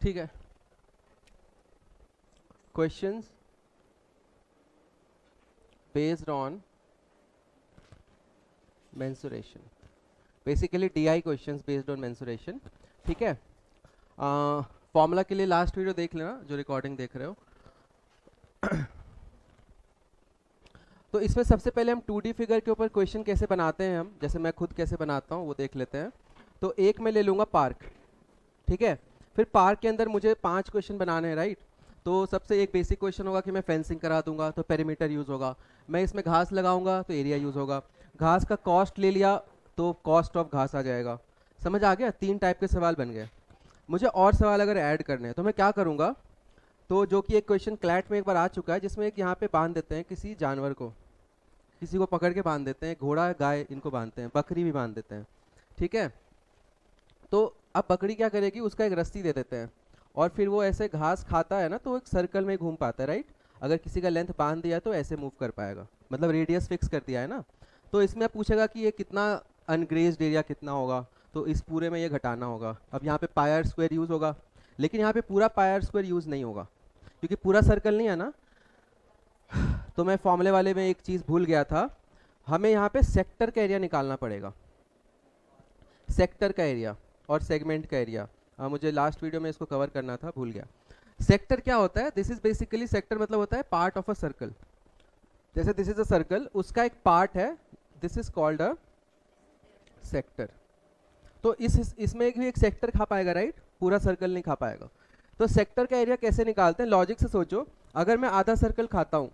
ठीक है, questions based on mensuration, basically DI questions based on mensuration. ठीक है, फॉर्मूला के लिए लास्ट वीडियो देख लेना जो रिकॉर्डिंग देख रहे हो। तो इसमें सबसे पहले हम 2D फिगर के ऊपर क्वेश्चन कैसे बनाते हैं, हम जैसे मैं खुद कैसे बनाता हूँ वो देख लेते हैं। तो एक मैं ले लूँगा पार्क, ठीक है। फिर पार्क के अंदर मुझे 5 क्वेश्चन बनाने हैं, राइट। तो सबसे एक बेसिक क्वेश्चन होगा कि मैं फेंसिंग करा दूंगा तो पेरीमीटर यूज़ होगा, मैं इसमें घास लगाऊंगा तो एरिया यूज़ होगा, घास का कॉस्ट ले लिया तो कॉस्ट ऑफ घास आ जाएगा। समझ आ गया, 3 टाइप के सवाल बन गए। मुझे और सवाल अगर ऐड करने हैं तो मैं क्या करूँगा, तो जो कि एक क्वेश्चन क्लैट में एक बार आ चुका है जिसमें एक यहाँ पे बांध देते हैं किसी जानवर को, किसी को पकड़ के बांध देते हैं, घोड़ा गाय इनको बांधते हैं, बकरी भी बांध देते हैं, ठीक है। तो अब बकरी क्या करेगी, उसका एक रस्सी दे देते हैं और फिर वो ऐसे घास खाता है ना तो एक सर्कल में घूम पाता है, राइट। अगर किसी का लेंथ बांध दिया तो ऐसे मूव कर पाएगा, मतलब रेडियस फिक्स कर दिया है ना। तो इसमें पूछेगा कि ये कितना अनग्रेज्ड एरिया कितना होगा, तो इस पूरे में ये घटाना होगा। अब यहाँ पे पाई आर स्क्वायर यूज़ होगा, लेकिन यहाँ पे पूरा पाई आर स्क्वायर यूज़ नहीं होगा क्योंकि पूरा सर्कल नहीं है ना। तो मैं फॉर्मूले वाले में एक चीज़ भूल गया था, हमें यहाँ पे सेक्टर का एरिया निकालना पड़ेगा, सेक्टर का एरिया और सेगमेंट का एरिया। मुझे लास्ट वीडियो में इसको कवर करना था, भूल गया। सेक्टर क्या होता है, दिस इज बेसिकली, सेक्टर मतलब होता है पार्ट ऑफ अ सर्कल। जैसे दिस इज अ सर्कल, उसका एक पार्ट है, this is called a sector. तो इसमें भी एक सेक्टर खा पाएगा, राइट, पूरा सर्कल नहीं खा पाएगा। तो सेक्टर का एरिया कैसे निकालते हैं, लॉजिक से सोचो। अगर मैं आधा सर्कल खाता हूँ,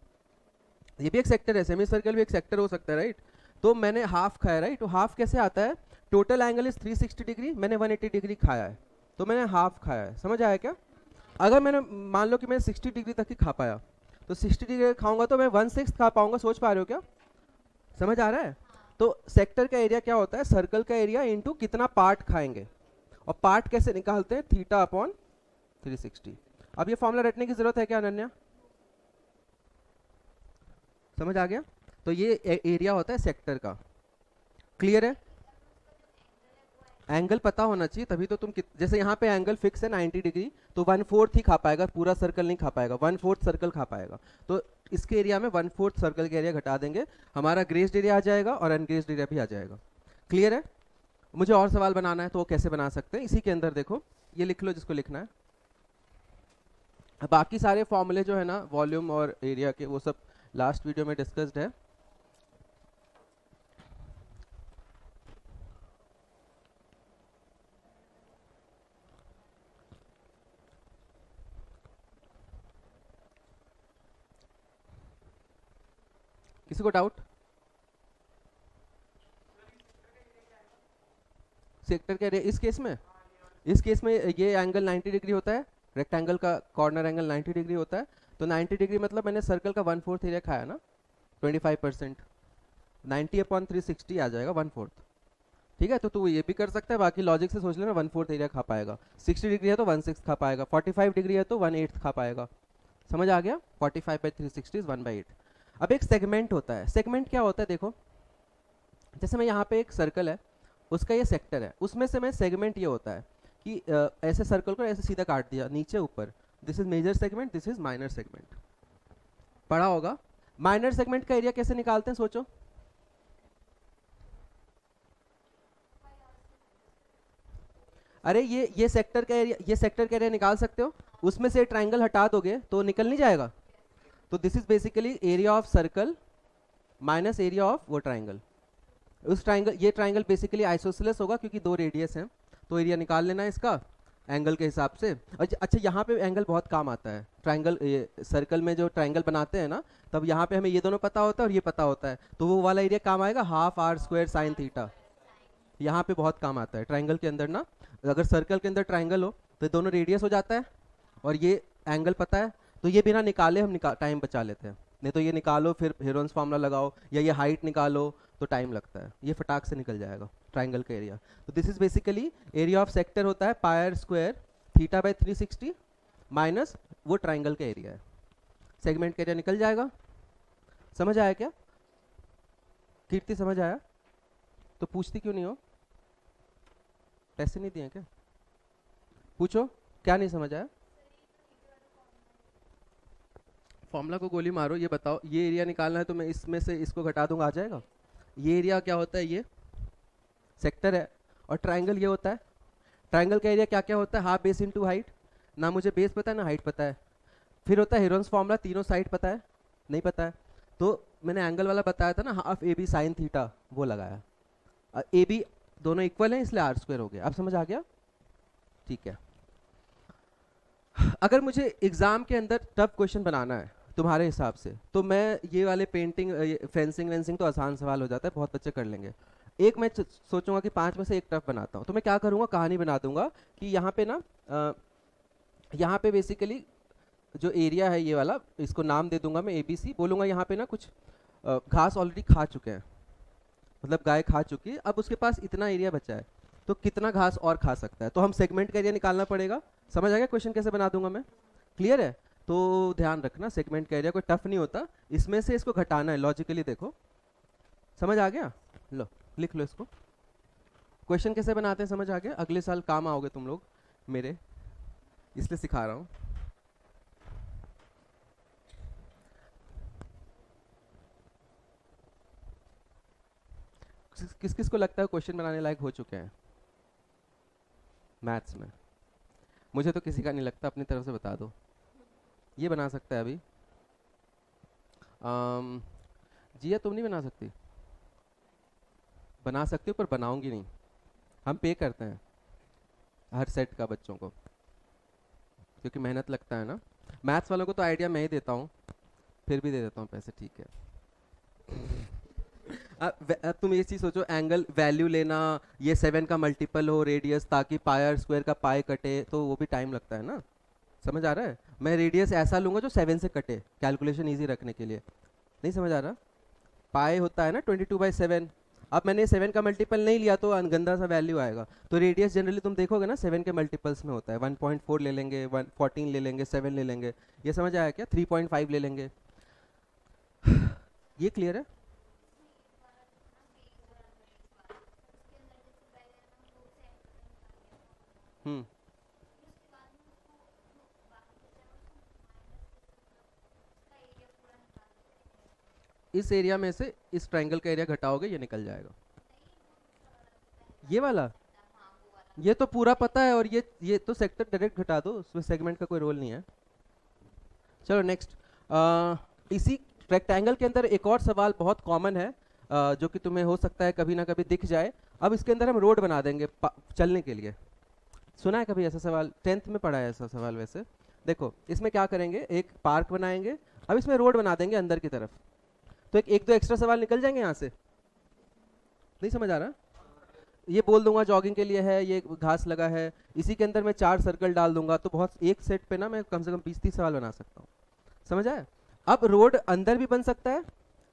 ये भी एक सेक्टर है, सेमी सर्कल भी एक सेक्टर हो सकता है, राइट। तो मैंने हाफ खाया, राइट। तो हाफ कैसे आता है, टोटल एंगल इज 360 डिग्री, मैंने 180 डिग्री खाया है तो मैंने हाफ खाया है। समझ आया क्या। अगर मैंने मान लो कि मैं 60 डिग्री तक ही खा पाया, तो 60 डिग्री खाऊंगा तो मैं 1/6 खा पाऊंगा। सोच पा रहे हो क्या, समझ आ रहा है। तो सेक्टर का एरिया क्या होता है, सर्कल का एरिया इंटू कितना पार्ट खाएंगे, और पार्ट कैसे निकालते हैं, थीटा अपॉन 360। अब ये फॉर्मूला रटने की जरूरत है क्या अनन्या, समझ आ गया। तो ये एरिया होता है सेक्टर का, क्लियर है। एंगल पता होना चाहिए तभी तो तुम जैसे यहाँ पे एंगल फिक्स है 90 डिग्री, तो 1/4 ही खा पाएगा, पूरा सर्कल नहीं खा पाएगा, 1/4 सर्कल खा पाएगा। तो इसके एरिया में 1/4 सर्कल के एरिया घटा देंगे, हमारा ग्रेस्ड एरिया आ जाएगा और अनग्रेस्ड एरिया भी आ जाएगा। क्लियर है। मुझे और सवाल बनाना है तो वो कैसे बना सकते हैं, इसी के अंदर देखो, ये लिख लो जिसको लिखना है। बाकी सारे फॉर्मूले जो है ना वॉल्यूम और एरिया के, वो सब लास्ट वीडियो में डिस्कस्ड है। किसी को डाउट, सेक्टर के एरिया इस केस में, इस केस में ये एंगल 90 डिग्री होता है, रेक्टेंगल का कॉर्नर एंगल 90 डिग्री होता है। तो 90 डिग्री मतलब मैंने सर्कल का 1/4 एरिया खाया ना, 25%, 90 अपॉन 360 आ जाएगा 1/4। ठीक है, तो तू ये भी कर सकता है, बाकी लॉजिक से सोच लेना, 1/4 एरिया खा पाएगा। 60 डिग्री है तो 1/6 खा पाएगा, 45 डिग्री है तो 1/8 खा पाएगा। समझ आ गया, 45/360 इज 1/8। अब एक सेगमेंट होता है, सेगमेंट क्या होता है देखो, जैसे मैं यहाँ पे एक सर्कल है, उसका ये सेक्टर है, उसमें से मैं सेगमेंट ये होता है कि ऐसे सर्कल को ऐसे सीधा काट दिया नीचे ऊपर, this is major segment, this is minor segment, पढ़ा होगा। माइनर सेगमेंट का एरिया कैसे निकालते हैं सोचो, अरे ये सेक्टर का एरिया, ये सेक्टर का एरिया निकाल सकते हो, उसमें से ट्राइंगल हटा दोगे तो निकल नहीं जाएगा। तो this is basically area of circle minus area of वो ट्राइंगल। उस ट्राइंगल, ये ट्राइंगल बेसिकली आइसोसेलेस होगा क्योंकि 2 रेडियस हैं, तो एरिया निकाल लेना है इसका एंगल के हिसाब से। अच्छा, यहाँ पे एंगल बहुत काम आता है, ट्राइंगल, ये सर्कल में जो ट्राइंगल बनाते हैं ना, तब यहाँ पे हमें ये दोनों पता होता है और ये पता होता है, तो वो वाला एरिया काम आएगा, half r square sine theta. यहाँ पे बहुत काम आता है ट्राइंगल के अंदर ना, अगर सर्कल के अंदर ट्राइंगल हो तो दोनों रेडियस हो जाता है और ये एंगल पता है, तो ये बिना निकाले हम टाइम बचा लेते हैं। नहीं तो ये निकालो फिर हेरोन्स फार्मूला लगाओ, या ये हाइट निकालो तो टाइम लगता है, ये फटाक से निकल जाएगा ट्राइंगल का एरिया। तो this is basically area of sector होता है pi r square theta by 360 minus वो ट्राइंगल का एरिया है, सेगमेंट का एरिया निकल जाएगा। समझ आया क्या कीर्ति, समझ आया। तो पूछती क्यों नहीं हो, पैसे नहीं दिए क्या, पूछो क्या नहीं समझ आया? फॉर्मूला को गोली मारो, ये बताओ ये एरिया निकालना है तो मैं इसमें से इसको घटा दूंगा, आ जाएगा। ये एरिया क्या होता है? ये सेक्टर है। और ट्राइंगल ये होता है। ट्राइंगल का एरिया क्या क्या होता है? Half base into height. ना मुझे बेस पता है ना हाइट पता है। फिर होता है हेरोन्स फॉर्मूला, तीनों साइड पता है? नहीं पता है। तो मैंने एंगल वाला बताया था ना, half a b sine theta, वो लगाया। ए बी दोनों इक्वल हैं इसलिए आर स्क्वायर हो गया। अब समझ आ गया? ठीक है। अगर मुझे एग्जाम के अंदर टफ क्वेश्चन बनाना है तुम्हारे हिसाब से, तो मैं ये वाले पेंटिंग फेंसिंग वेंसिंग तो आसान सवाल हो जाता है, बहुत बच्चे कर लेंगे। एक मैं सोचूंगा कि 5 में से एक टफ बनाता हूँ, तो मैं क्या करूँगा, कहानी बना दूंगा कि यहाँ पे ना यहाँ पे बेसिकली जो एरिया है ये वाला, इसको नाम दे दूंगा मैं ABC, बोलूँगा यहाँ पे ना कुछ घास ऑलरेडी खा चुके हैं, मतलब गाय खा चुकी है, अब उसके पास इतना एरिया बचा है, तो कितना घास और खा सकता है, तो हम सेगमेंट का एरिया निकालना पड़ेगा। समझ आ गया क्वेश्चन कैसे बना दूंगा मैं? क्लियर है? तो ध्यान रखना, सेगमेंट का एरिया कोई टफ नहीं होता, इसमें से इसको घटाना है लॉजिकली। देखो समझ आ गया? लो लिख लो इसको। क्वेश्चन कैसे बनाते हैं समझ आ गया? अगले साल काम आओगे तुम लोग मेरे, इसलिए सिखा रहा हूँ। किस किस को लगता है क्वेश्चन बनाने लायक हो चुके हैं मैथ्स में? मुझे तो किसी का नहीं लगता, अपनी तरफ से बता दो। ये बना सकता है अभी? जिया तुम नहीं बना सकती? बना सकती हो पर बनाऊंगी नहीं, हम पे करते हैं हर सेट का बच्चों को, क्योंकि मेहनत लगता है ना। मैथ्स वालों को तो आइडिया मैं ही देता हूँ, फिर भी दे देता हूँ पैसे, ठीक है। अब तुम ये चीज सोचो, एंगल वैल्यू लेना, ये 7 का मल्टीपल हो रेडियस, ताकि पाई स्क्वायर का पाई कटे, तो वो भी टाइम लगता है ना। समझ आ रहा है? मैं रेडियस ऐसा लूंगा जो 7 से कटे, कैलकुलेशन इजी रखने के लिए। नहीं समझ आ रहा? पाई होता है ना 22/7, अब मैंने 7 का मल्टीपल नहीं लिया तो गंदा सा वैल्यू आएगा। तो रेडियस जनरली तुम देखोगे ना 7 के मल्टीपल्स में होता है, 1.4 ले लेंगे, 14 ले लेंगे, 7 ले लेंगे। ये समझ आया क्या? 3.5 ले लेंगे। ये क्लियर है? हम्म इस एरिया में से इस ट्रायंगल का एरिया घटाओगे, ये निकल जाएगा। ये वाला, ये तो पूरा पता है, और ये तो सेक्टर डायरेक्ट घटा दो, उसमें सेगमेंट का कोई रोल नहीं है। चलो नेक्स्ट। इसी रेक्टेंगल के अंदर एक और सवाल बहुत कॉमन है, जो कि तुम्हें हो सकता है कभी ना कभी दिख जाए। अब इसके अंदर हम रोड बना देंगे चलने के लिए। सुना है कभी ऐसा सवाल? 10th में पढ़ा है ऐसा सवाल वैसे। देखो इसमें क्या करेंगे, एक पार्क बनाएंगे, अब इसमें रोड बना देंगे अंदर की तरफ, तो एक दो एक्स्ट्रा सवाल निकल जाएंगे यहाँ से। नहीं समझ आ रहा? ये बोल दूंगा जॉगिंग के लिए है, ये घास लगा है, इसी के अंदर मैं 4 सर्कल डाल दूंगा, तो बहुत एक सेट पे ना मैं कम से कम 20-30 सवाल बना सकता हूँ। समझ आया? अब रोड अंदर भी बन सकता है,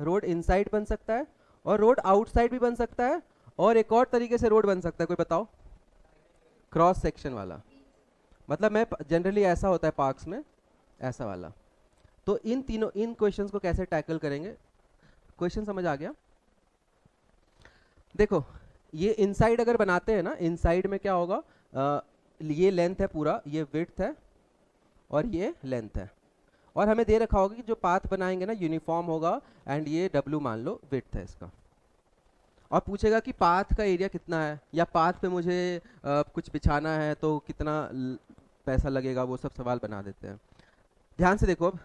रोड इनसाइड बन सकता है, और रोड आउटसाइड भी बन सकता है, और एक और तरीके से रोड बन सकता है, कोई बताओ? क्रॉस सेक्शन वाला। मतलब मैं जनरली ऐसा होता है पार्क्स में, ऐसा वाला। तो इन क्वेश्चंस को कैसे टैकल करेंगे? क्वेश्चन समझ आ गया? देखो ये इनसाइड अगर बनाते हैं ना, इनसाइड में क्या होगा, ये लेंथ है पूरा, ये विड्थ है, और ये लेंथ है, और हमें दे रखा होगा कि जो पाथ बनाएंगे ना यूनिफॉर्म होगा, एंड ये W मान लो विड्थ है इसका, और पूछेगा कि पाथ का एरिया कितना है, या पाथ पे मुझे कुछ बिछाना है तो कितना पैसा लगेगा, वो सब सवाल बना देते हैं। ध्यान से देखो अब,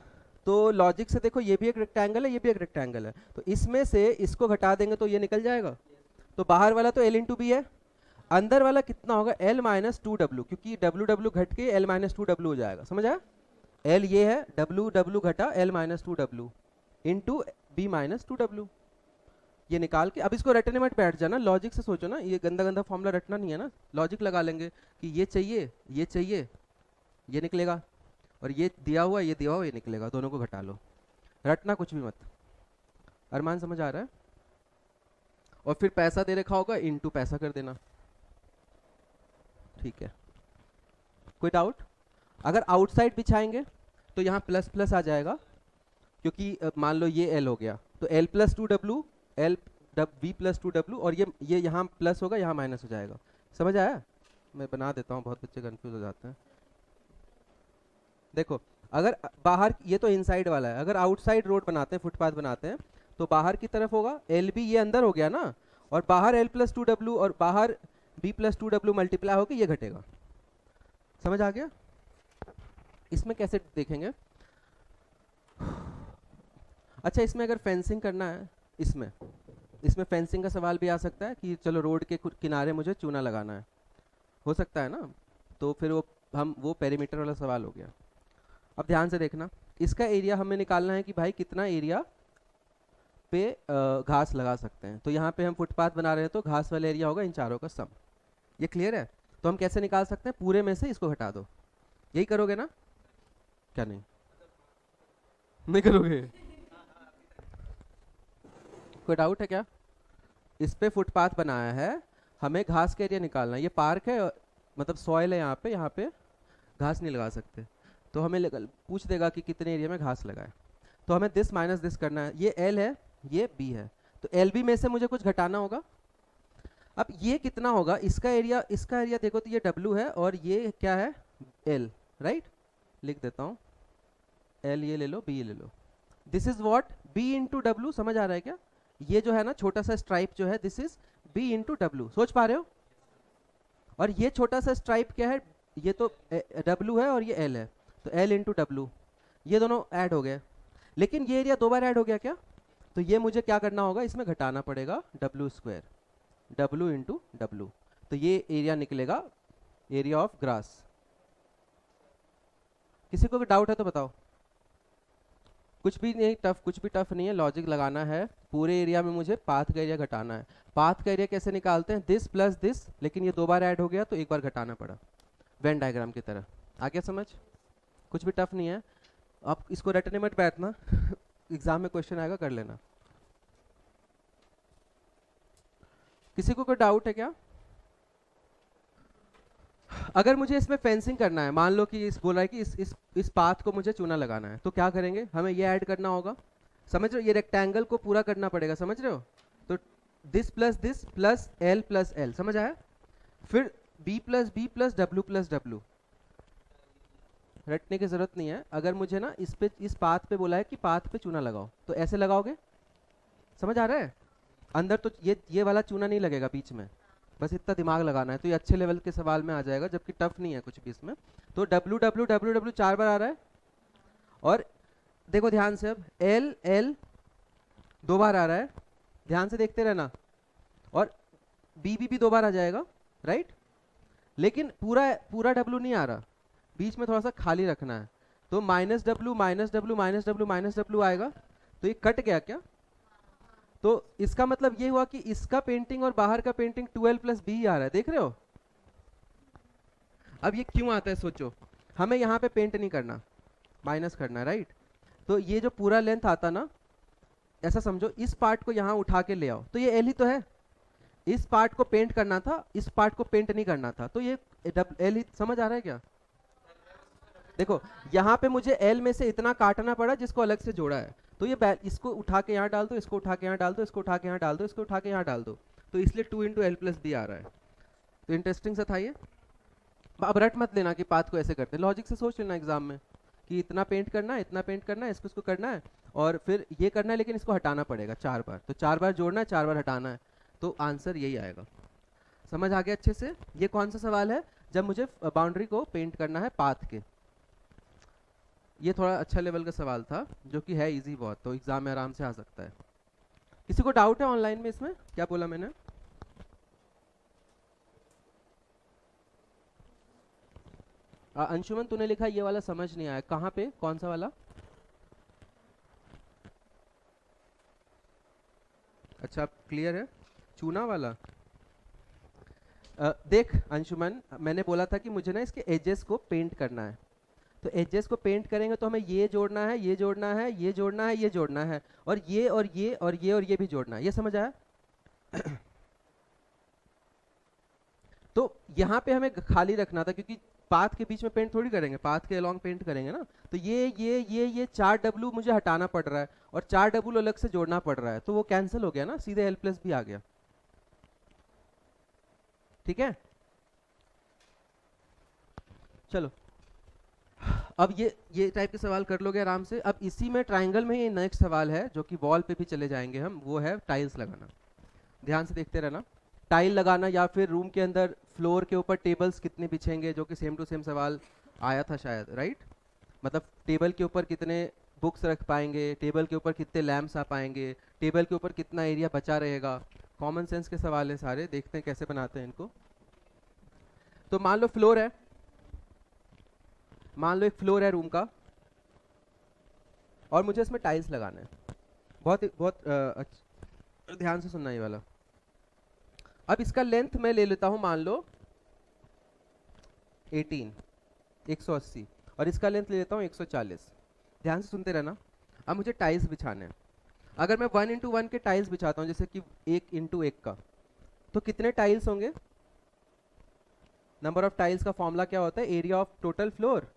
तो लॉजिक से देखो, ये भी एक रेक्टेंगल है, ये भी एक रेक्टेंगल है, तो इसमें से इसको घटा देंगे तो ये निकल जाएगा। तो बाहर वाला तो L/B है, अंदर वाला कितना होगा, L-2W, क्योंकि W घट के L-2W हो जाएगा। समझ आया? L ये है, W घटा L-2W इंटू B-2W। ये निकाल के अब इसको रटने मत बैठ जाना, लॉजिक से सोचो ना, ये गंदा गंदा फॉर्मूला रटना नहीं है ना, लॉजिक लगा लेंगे कि ये चाहिए, ये चाहिए, ये निकलेगा, और ये दिया हुआ, ये दिया हुआ, ये निकलेगा, दोनों को घटा लो, रटना कुछ भी मत। अरमान समझ आ रहा है? और फिर पैसा दे रखा होगा, इनटू पैसा कर देना। ठीक है, कोई डाउट? अगर आउटसाइड बिछाएंगे तो यहाँ प्लस प्लस आ जाएगा, क्योंकि मान लो ये L हो गया, तो L+2W, V+2W, और ये यहाँ प्लस होगा, यहाँ माइनस हो जाएगा। समझ आया? मैं बना देता हूँ, बहुत बच्चे कंफ्यूज हो जाते हैं। देखो अगर बाहर, ये तो इनसाइड वाला है, अगर आउटसाइड रोड बनाते हैं, फुटपाथ बनाते हैं, तो बाहर की तरफ होगा एल बी, ये अंदर हो गया ना, और बाहर एल प्लस टू डब्ल्यू और बाहर बी प्लस टू डब्ल्यू मल्टीप्लाई होकर ये घटेगा। समझ आ गया? इसमें कैसे देखेंगे? अच्छा, इसमें अगर फेंसिंग करना है, इसमें इसमें फेंसिंग का सवाल भी आ सकता है कि चलो रोड के किनारे मुझे चूना लगाना है, हो सकता है ना, तो फिर वो पेरीमीटर वाला सवाल हो गया। अब ध्यान से देखना, इसका एरिया हमें निकालना है कि भाई कितना एरिया पे घास लगा सकते हैं। तो यहाँ पे हम फुटपाथ बना रहे हैं तो घास वाला एरिया होगा इन चारों का सम। ये क्लियर है? तो हम कैसे निकाल सकते हैं? पूरे में से इसको घटा दो, यही करोगे ना? क्या नहीं करोगे? कोई डाउट है क्या? इस पे फुटपाथ बनाया है, हमें घास का एरिया निकालना है। ये पार्क है, मतलब सॉइल है, यहाँ पे घास नहीं लगा सकते, तो हमें पूछ देगा कि कितने एरिया में घास लगाए। तो हमें दिस माइनस दिस करना है। ये एल है, ये बी है, तो एल बी में से मुझे कुछ घटाना होगा। अब ये कितना होगा? इसका एरिया देखो तो ये डब्ल्यू है और ये क्या है? L, right? लिख देता हूँ, एल ये ले लो, बी ये ले लो। This is what? B into W. समझ आ रहा है क्या? ये जो है ना छोटा सा स्ट्राइप जो है, दिस इज बी इंटू डब्ल्यू। सोच पा रहे हो? और ये छोटा सा स्ट्राइप क्या है? ये तो डब्ल्यू है और ये एल है, तो एल इंटू डब्ल्यू, ये दोनों ऐड हो गए। लेकिन ये एरिया दो बार ऐड हो गया क्या? तो ये मुझे क्या करना होगा? इसमें घटाना पड़ेगा W square, W into W. तो ये एरिया निकलेगा, एरिया ऑफ ग्रास। किसी को डाउट है तो बताओ। कुछ भी नहीं टफ, कुछ भी टफ नहीं है, लॉजिक लगाना है। पूरे एरिया में मुझे पाथ का एरिया घटाना है। पाथ का एरिया कैसे निकालते हैं? दिस प्लस दिस, लेकिन ये दो बार ऐड हो गया तो एक बार घटाना पड़ा, वेन डायग्राम की तरह। आ गया समझ? कुछ भी टफ नहीं है, आप इसको रटने मत बैठना एग्जाम में क्वेश्चन आएगा, कर लेना। किसी को कोई डाउट है क्या? अगर मुझे इसमें फेंसिंग करना है, मान लो कि इस बोल रहा है कि इस पाथ को मुझे चूना लगाना है, तो क्या करेंगे? हमें ये ऐड करना होगा। समझ रहे हो? ये रेक्टेंगल को पूरा करना पड़ेगा, समझ रहे हो? तो this plus L plus L, समझ आया? फिर बी प्लस डब्ल्यू। रटने की जरूरत नहीं है। अगर मुझे ना इस पाथ पे बोला है कि पाथ पे चूना लगाओ, तो ऐसे लगाओगे। समझ आ रहा है? अंदर तो ये वाला चूना नहीं लगेगा बीच में, बस इतना दिमाग लगाना है, तो ये अच्छे लेवल के सवाल में आ जाएगा, जबकि टफ नहीं है कुछ भी इसमें। तो डब्ल्यू चार बार आ रहा है, और देखो ध्यान से, अब एल एल दो बार आ रहा है, ध्यान से देखते रहना, और बी दो बार आ जाएगा, राइट? लेकिन पूरा डब्ल्यू नहीं आ रहा, बीच में थोड़ा सा खाली रखना है, तो माइनस डब्ल्यू आएगा। तो ये कट गया क्या? तो इसका मतलब ये हुआ कि इसका पेंटिंग और बाहर का पेंटिंग 12 प्लस बी आ रहा है, देख रहे हो? अब ये क्यों आता है सोचो। हमें यहाँ पे पेंट नहीं करना, माइनस करना, राइट? तो ये जो पूरा लेंथ आता ना, ऐसा समझो इस पार्ट को यहाँ उठा के ले आओ, तो ये एल ही तो है। इस पार्ट को पेंट करना था, इस पार्ट को पेंट नहीं करना था, तो ये एल ही। समझ आ रहा है क्या? देखो यहाँ पे मुझे एल में से इतना काटना पड़ा जिसको अलग से जोड़ा है, तो ये इसको उठा के यहाँ डाल दो, इसको उठा के यहाँ डाल दो, इसको उठा के यहाँ डाल दो, इसको उठा के यहाँ डाल दो, तो इसलिए 2 इंटू एल प्लस बी आ रहा है। तो इंटरेस्टिंग सा था ये। अब रट मत लेना कि पाथ को ऐसे करते हैं, लॉजिक से सोच लेना एग्जाम में कि इतना पेंट करना है, इतना पेंट करना है, इसको करना है, और फिर ये करना है, लेकिन इसको हटाना पड़ेगा 4 बार, तो 4 बार जोड़ना है, 4 बार हटाना है, तो आंसर यही आएगा। समझ आ गया अच्छे से? ये कौन सा सवाल है? जब मुझे बाउंड्री को पेंट करना है पाथ के। ये थोड़ा अच्छा लेवल का सवाल था, जो कि है इजी बहुत, तो एग्जाम में आराम से आ सकता है। किसी को डाउट है ऑनलाइन में इसमें? क्या बोला मैंने? अंशुमन तूने लिखा ये वाला समझ नहीं आया, कहाँ पे? कौन सा वाला? अच्छा क्लियर है, चूना वाला। देख अंशुमन, मैंने बोला था कि मुझे ना इसके एजेस को पेंट करना है, तो एजेस को पेंट करेंगे तो हमें ये जोड़ना है, ये जोड़ना है, ये जोड़ना है, ये जोड़ना है, और ये और ये और ये और ये भी जोड़ना है। ये समझ आया? तो यहाँ पे हमें खाली रखना था, क्योंकि पाथ के बीच में पेंट थोड़ी करेंगे, पाथ के अलोंग पेंट करेंगे ना, तो ये 4 डब्ल्यू मुझे हटाना पड़ रहा है, और 4 डब्ल्यू अलग से जोड़ना पड़ रहा है, तो वो कैंसिल हो गया ना, सीधे एल प्लस भी आ गया। ठीक है, चलो अब ये टाइप के सवाल कर लोगे आराम से। अब इसी में ट्राइंगल में ही नेक्स्ट सवाल है जो कि वॉल पे भी चले जाएंगे हम, वो है टाइल्स लगाना। ध्यान से देखते रहना। टाइल लगाना या फिर रूम के अंदर फ्लोर के ऊपर टेबल्स कितने बिछेंगे, जो कि सेम टू सेम सवाल आया था शायद, राइट। मतलब टेबल के ऊपर कितने बुक्स रख पाएंगे, टेबल के ऊपर कितने लैम्प्स आ पाएंगे, टेबल के ऊपर कितना एरिया बचा रहेगा। कॉमन सेंस के सवाल है सारे, देखते हैं कैसे बनाते हैं इनको। तो मान लो फ्लोर है, मान लो एक फ्लोर है रूम का, और मुझे इसमें टाइल्स लगाना है। बहुत बहुत ध्यान से सुनना ये वाला। अब इसका लेंथ मैं ले लेता हूं, मान लो 18, 180, और इसका लेंथ ले लेता हूं 140। ध्यान से सुनते रहना। अब मुझे टाइल्स बिछाने हैं। अगर मैं 1x1 के टाइल्स बिछाता हूं, जैसे कि 1x1 का, तो कितने टाइल्स होंगे? नंबर ऑफ टाइल्स का फॉर्मूला क्या होता है? Area of total floor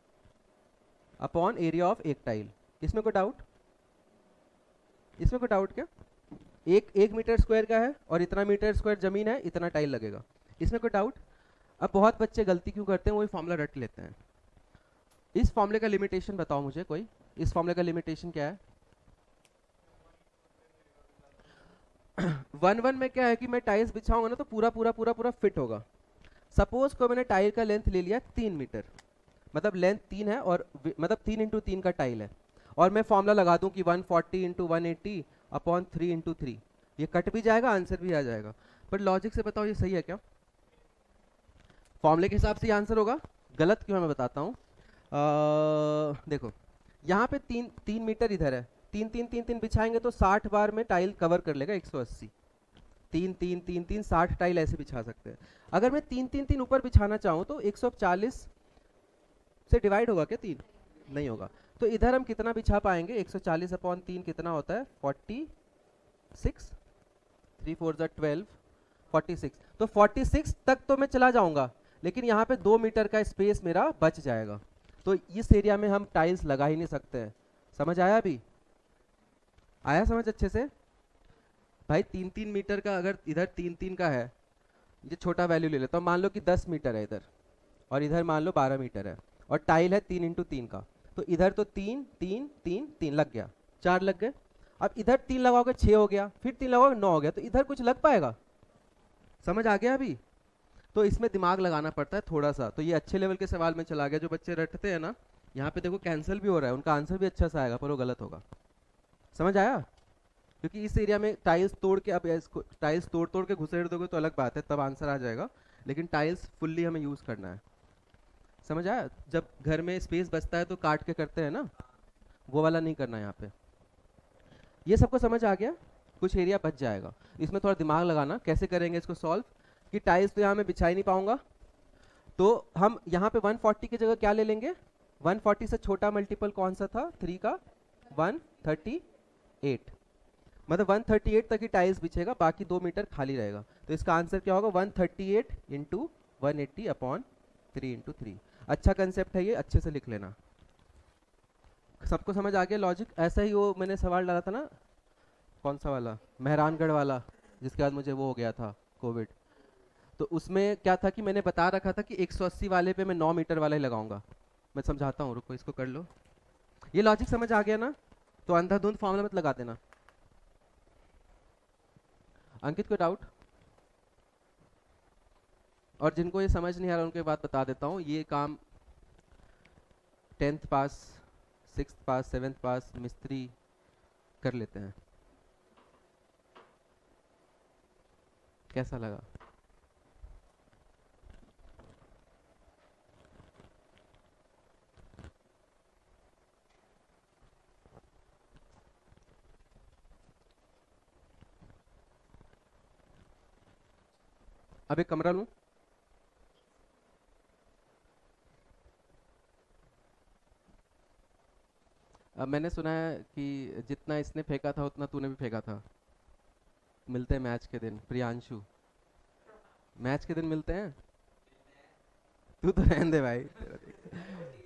upon area of एक टाइल। इसमें कोई डाउट? इसमें कोई डाउट क्या? एक मीटर स्क्वायर का है और इतना मीटर स्क्वायर जमीन है, इतना टाइल लगेगा। इसमें कोई डाउट? अब बहुत बच्चे गलती क्यों करते हैं, वही फॉर्मूला रट लेते हैं। इस फॉर्मूले का लिमिटेशन बताओ मुझे कोई। इस फॉर्मूले का लिमिटेशन क्या है? 1:1 में क्या है कि मैं टाइल्स बिछाऊंगा ना तो पूरा पूरा पूरा पूरा फिट होगा। सपोज को मैंने टाइल का लेंथ ले लिया 3 मीटर, मतलब लेंथ 3 है, और मतलब 3x3 का टाइल है, और मैं फॉर्मूला लगा दूं कि 140 × 180 अपॉन 3x3। ये कट भी जाएगा, आंसर भी आ जाएगा। पर लॉजिक से बताओ ये सही है क्या? फॉर्मूले के हिसाब से ये आंसर होगा। गलत क्यों है मैं बताता हूँ। देखो यहाँ पे 3 मीटर इधर है, 3 बिछाएंगे तो 60 बार में टाइल कवर कर लेगा 180। 3 60 टाइल ऐसे बिछा सकते हैं। अगर मैं 3 ऊपर बिछाना चाहूँ तो 140 से डिवाइड होगा क्या 3? नहीं होगा। तो इधर हम कितना बिछा पाएंगे? 140 अपॉन 3 कितना होता है? 46। 3 4 12, 46। तो 46 तक तो मैं चला जाऊंगा, लेकिन यहाँ पे 2 मीटर का स्पेस मेरा बच जाएगा। तो इस एरिया में हम टाइल्स लगा ही नहीं सकते हैं। समझ आया? अभी आया समझ अच्छे से? भाई 3 मीटर का, अगर इधर 3 का है, ये छोटा वैल्यू ले लेता हूँ, मान लो कि 10 मीटर है इधर, और इधर मान लो 12 मीटर है, और टाइल है 3x3 का, तो इधर तो 3 लग गया, 4 लग गए। अब इधर 3 लगाओगे 6 हो गया, फिर 3 लगाओगे 9 हो गया, तो इधर कुछ लग पाएगा? समझ आ गया अभी? तो इसमें दिमाग लगाना पड़ता है थोड़ा सा। तो ये अच्छे लेवल के सवाल में चला गया। जो बच्चे रटते हैं ना, यहाँ पे देखो कैंसिल भी हो रहा है, उनका आंसर भी अच्छा सा आएगा, पर वो गलत होगा। समझ आया? क्योंकि इस एरिया में टाइल्स तोड़ के, अब इसको टाइल्स तोड़ तोड़ के घुसेड़ दोगे तो अलग बात है, तब आंसर आ जाएगा, लेकिन टाइल्स फुल्ली हमें यूज करना है। समझ आया? जब घर में स्पेस बचता है तो काट के करते हैं ना, वो वाला नहीं करना है यहाँ पे। ये सबको समझ आ गया? कुछ एरिया बच जाएगा। इसमें थोड़ा दिमाग लगाना, कैसे करेंगे इसको सॉल्व। कि टाइल्स तो यहाँ मैं बिछा ही नहीं पाऊंगा, तो हम यहाँ पे 140 की जगह क्या ले लेंगे? 140 से छोटा मल्टीपल कौन सा था 3 का? 138। मतलब 138 तक ही टाइल्स बिछेगा, बाकी 2 मीटर खाली रहेगा। तो इसका आंसर क्या होगा? 138 × 180 अपॉन 3 × 3। अच्छा कंसेप्ट है ये, अच्छे से लिख लेना। सबको समझ आ गया लॉजिक? ऐसा ही वो मैंने सवाल डाला था ना, कौन सा वाला, मेहरानगढ़ वाला, जिसके बाद मुझे वो हो गया था कोविड। तो उसमें क्या था कि मैंने बता रखा था कि 180 वाले पे मैं 9 मीटर वाला ही लगाऊंगा। मैं समझाता हूँ, रुको इसको कर लो। ये लॉजिक समझ आ गया ना? तो अंधाधुंध फॉर्मूला मत लगा देना। अंकित को डाउट? और जिनको ये समझ नहीं आ रहा उनके बात बता देता हूँ। ये काम 10th पास, 6th पास, 7th पास मिस्त्री कर लेते हैं। कैसा लगा? अब एक कमरा लूं? अब मैंने सुना है कि जितना इसने फेंका था उतना तूने भी फेंका था। मिलते हैं मैच के दिन प्रियांशु, मैच के दिन मिलते हैं। तू तो रहने दे भाई।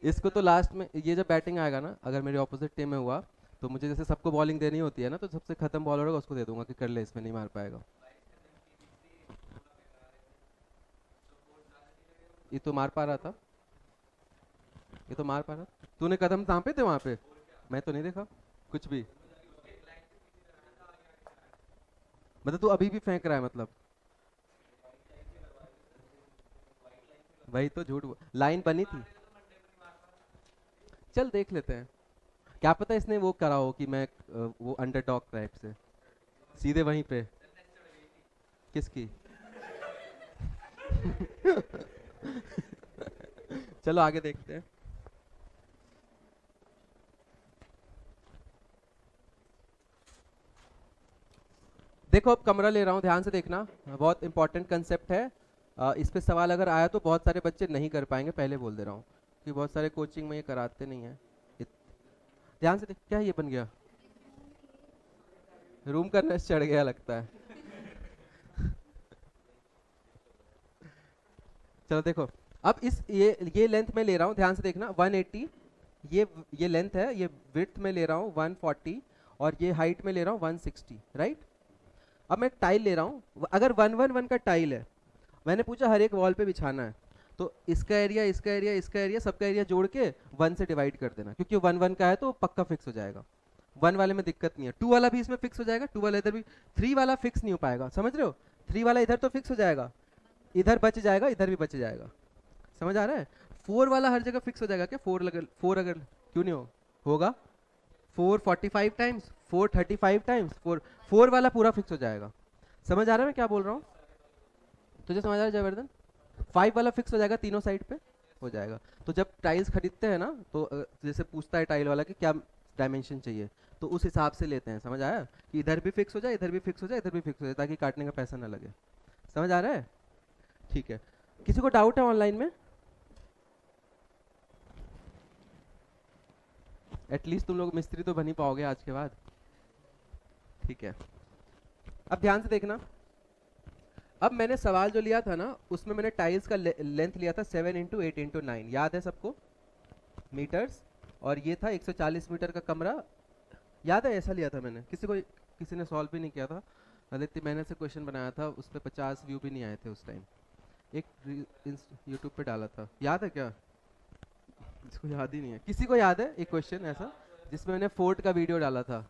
इसको तो लास्ट में, ये जब बैटिंग आएगा ना, अगर मेरे ऑपोजिट टीम में हुआ, तो मुझे जैसे सबको बॉलिंग देनी होती है ना, तो सबसे खत्म बॉलर होगा उसको दे दूंगा कि कर ले, इसमें नहीं मार पाएगा। ये तो मार पा रहा था। ये तो मार पा रहा। तूने कदम तांपे थे वहां पे? मैं तो नहीं देखा कुछ भी। मतलब तू अभी भी फेंक रहा है मतलब? वही तो झूठ लाइन बनी थी। चल देख लेते हैं, क्या पता इसने वो करा हो कि मैं वो अंडरडॉग टाइप से सीधे वहीं पे। किसकी? चलो आगे देखते हैं। देखो अब कमरा ले रहा हूँ, ध्यान से देखना, बहुत इंपॉर्टेंट कंसेप्ट है। इस पे सवाल अगर आया तो बहुत सारे बच्चे नहीं कर पाएंगे, पहले बोल दे रहा हूँ कि बहुत सारे कोचिंग में ये कराते नहीं है। ध्यान से देख, क्या ये बन गया? रूम का नश चढ़ गया लगता है। चलो देखो, अब इस ये लेंथ में ले रहा हूँ, ध्यान से देखना, 180। ये लेंथ है, ये विड्थ में ले रहा हूँ 140, और ये हाइट में ले रहा हूँ 160, राइट। अब मैं टाइल ले रहा हूँ, अगर 111 का टाइल है, मैंने पूछा हर एक वॉल पे बिछाना है, तो इसका एरिया, इसका एरिया, इसका एरिया, सबका एरिया जोड़ के 1 से डिवाइड कर देना, क्योंकि 1 का है तो पक्का फिक्स हो जाएगा। 1 वाले में दिक्कत नहीं है, 2 वाला भी इसमें फिक्स हो जाएगा, 2 वाला इधर भी। 3 वाला फिक्स नहीं हो पाएगा, समझ रहे हो? 3 वाला इधर तो फिक्स हो जाएगा, इधर बच जाएगा, इधर भी बच जाएगा, समझ आ रहा है? 4 वाला हर जगह फिक्स हो जाएगा क्या? 4 अगर क्यों नहीं होगा? 445 टाइम्स, 435 टाइम्स, 4 वाला पूरा फिक्स हो जाएगा। समझ आ रहा है मैं क्या बोल रहा हूँ? तुझे समझ आ रहा है जयवर्धन? 5 वाला फिक्स हो जाएगा, तीनों साइड पे हो जाएगा। तो जब टाइल्स खरीदते हैं ना, तो जैसे पूछता है टाइल वाला कि क्या डायमेंशन चाहिए, तो उस हिसाब से लेते हैं, समझ आया? कि इधर भी फिक्स हो जाए, इधर भी फिक्स हो जाए, इधर भी फिक्स हो जाए, ताकि काटने का पैसा ना लगे। समझ आ रहा है? ठीक है, किसी को डाउट है ऑनलाइन में? एटलीस्ट तुम लोग मिस्त्री तो बन ही पाओगे आज के बाद। ठीक है, अब ध्यान से देखना, अब मैंने सवाल जो लिया था ना, उसमें मैंने टाइल्स का लेंथ लिया था 7 इंटू 8 इंटू 9, याद है सबको? मीटर्स। और ये था 140 मीटर का कमरा, याद है? ऐसा लिया था मैंने, किसी ने सॉल्व भी नहीं किया था। इतनी मेहनत से क्वेश्चन बनाया था, उस पर 50 व्यू भी नहीं आए थे उस टाइम। एक यूट्यूब पे डाला था, याद है क्या? जिसको याद ही नहीं है, किसी को याद है एक क्वेश्चन ऐसा जिसमें मैंने फोर्ट का वीडियो डाला था?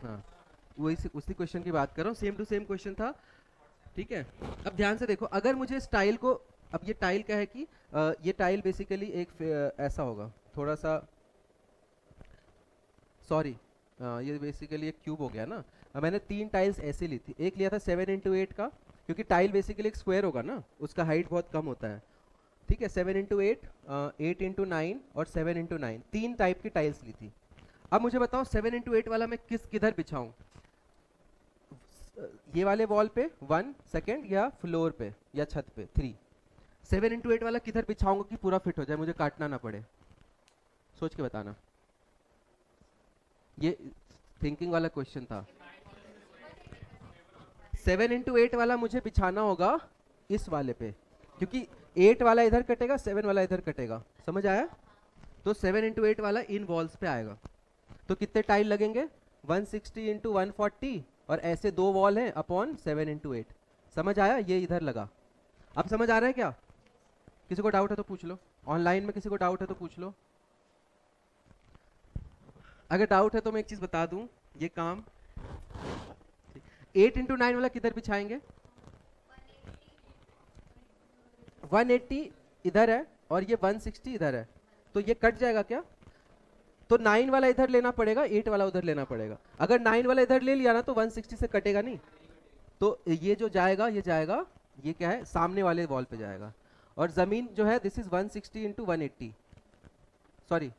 हाँ, वही उसी क्वेश्चन की बात कर रहा हूँ, सेम टू सेम क्वेश्चन था। ठीक है, अब ध्यान से देखो, अगर मुझे इस टाइल को, अब ये टाइल क्या है कि ये टाइल बेसिकली एक ऐसा होगा थोड़ा सा, सॉरी, ये बेसिकली एक क्यूब हो गया ना। अब मैंने 3 टाइल्स ऐसे ली थी, एक लिया था 7 इंटू 8 का, क्योंकि टाइल बेसिकली एक स्क्वायर होगा ना, उसका हाइट बहुत कम होता है। ठीक है, 7 इंटू 8, 8 इंटू 9 और 7 इंटू 9, 3 टाइप की टाइल्स ली थी। अब मुझे बताओ 7 इंटू 8 वाला मैं किधर बिछाऊं? ये वाले वॉल पे 1 सेकेंड, या फ्लोर पे, या छत पे 3। 7 इंटू 8 वाला किधर बिछाऊंगा कि पूरा फिट हो जाए, मुझे काटना ना पड़े? सोच के बताना, ये थिंकिंग वाला क्वेश्चन था। 7 इंटू 8 वाला मुझे बिछाना होगा इस वाले पे, क्योंकि 8 वाला इधर कटेगा, 7 वाला इधर कटेगा, समझ आया? तो 7 इंटू 8 वाला इन वॉल्स पे आएगा। तो कितने टाइल लगेंगे? 160 इंटू 140, और ऐसे 2 वॉल हैं अपॉन 7 इंटू 8। समझ आया? ये इधर लगा। अब समझ आ रहा है क्या? किसी को डाउट है तो पूछ लो, ऑनलाइन में किसी को डाउट है तो पूछ लो। अगर डाउट है तो मैं एक चीज बता दूं, ये काम 8 इंटू 9 वाला किधर बिछाएंगे? 180 इधर है और ये 160 इधर है, तो ये कट जाएगा क्या? तो 9 वाला इधर लेना पड़ेगा, 8 वाला उधर लेना पड़ेगा। अगर 9 वाला इधर ले लिया ना तो 160 से कटेगा नहीं, तो ये जो जाएगा, ये जाएगा, ये क्या है, सामने वाले वॉल पे जाएगा। और जमीन जो है, this is 160 into 180, sorry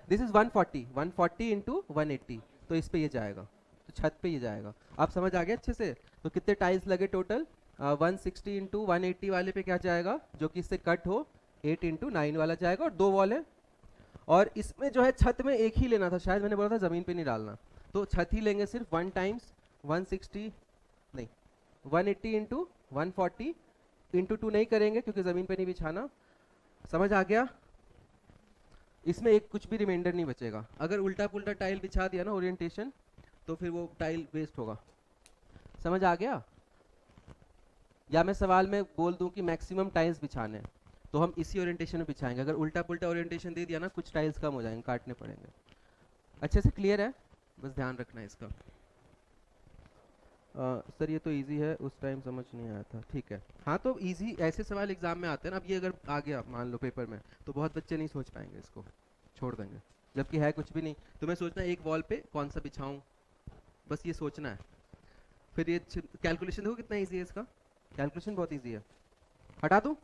this is 140 into 180, तो इस पे ये जाएगा, तो छत पे ये जाएगा। आप समझ आ गया अच्छे से? तो कितने टाइल्स लगे टोटल? 160 इंटू 180 वाले पे क्या जाएगा, जो कि इससे कट हो, 8 इंटू 9 वाला जाएगा, और 2 वॉल है। और इसमें जो है छत में एक ही लेना था, शायद मैंने बोला था जमीन पे नहीं डालना, तो छत ही लेंगे सिर्फ 1 टाइम्स 160, नहीं 180 इंटू 140 इंटू 2 नहीं करेंगे क्योंकि जमीन पे नहीं बिछाना। समझ आ गया? इसमें एक कुछ भी रिमाइंडर नहीं बचेगा। अगर उल्टा पुल्टा टाइल बिछा दिया ना ओरिएंटेशन, तो फिर वो टाइल वेस्ट होगा। समझ आ गया? या मैं सवाल में बोल दूं कि मैक्सिमम टाइल्स बिछाने हैं, तो हम इसी ओरिएंटेशन में बिछाएंगे। अगर उल्टा पुल्टा ओरिएंटेशन दे दिया ना, कुछ टाइल्स कम हो जाएंगे, काटने पड़ेंगे। अच्छे से क्लियर है, बस ध्यान रखना है इसका। सर ये तो इजी है, उस टाइम समझ नहीं आया था। ठीक है, हाँ तो इजी ऐसे सवाल एग्जाम में आते हैं ना। अब ये अगर आ गया मान लो पेपर में, तो बहुत बच्चे नहीं सोच पाएंगे, इसको छोड़ देंगे, जबकि है कुछ भी नहीं। तुम्हें सोचना है एक वॉल पे कौन सा बिछाऊं, बस ये सोचना है। फिर ये कैलकुलेशन देखो कितना इजी है इसका, कैलकुलेशन बहुत इजी है। हटा दूं?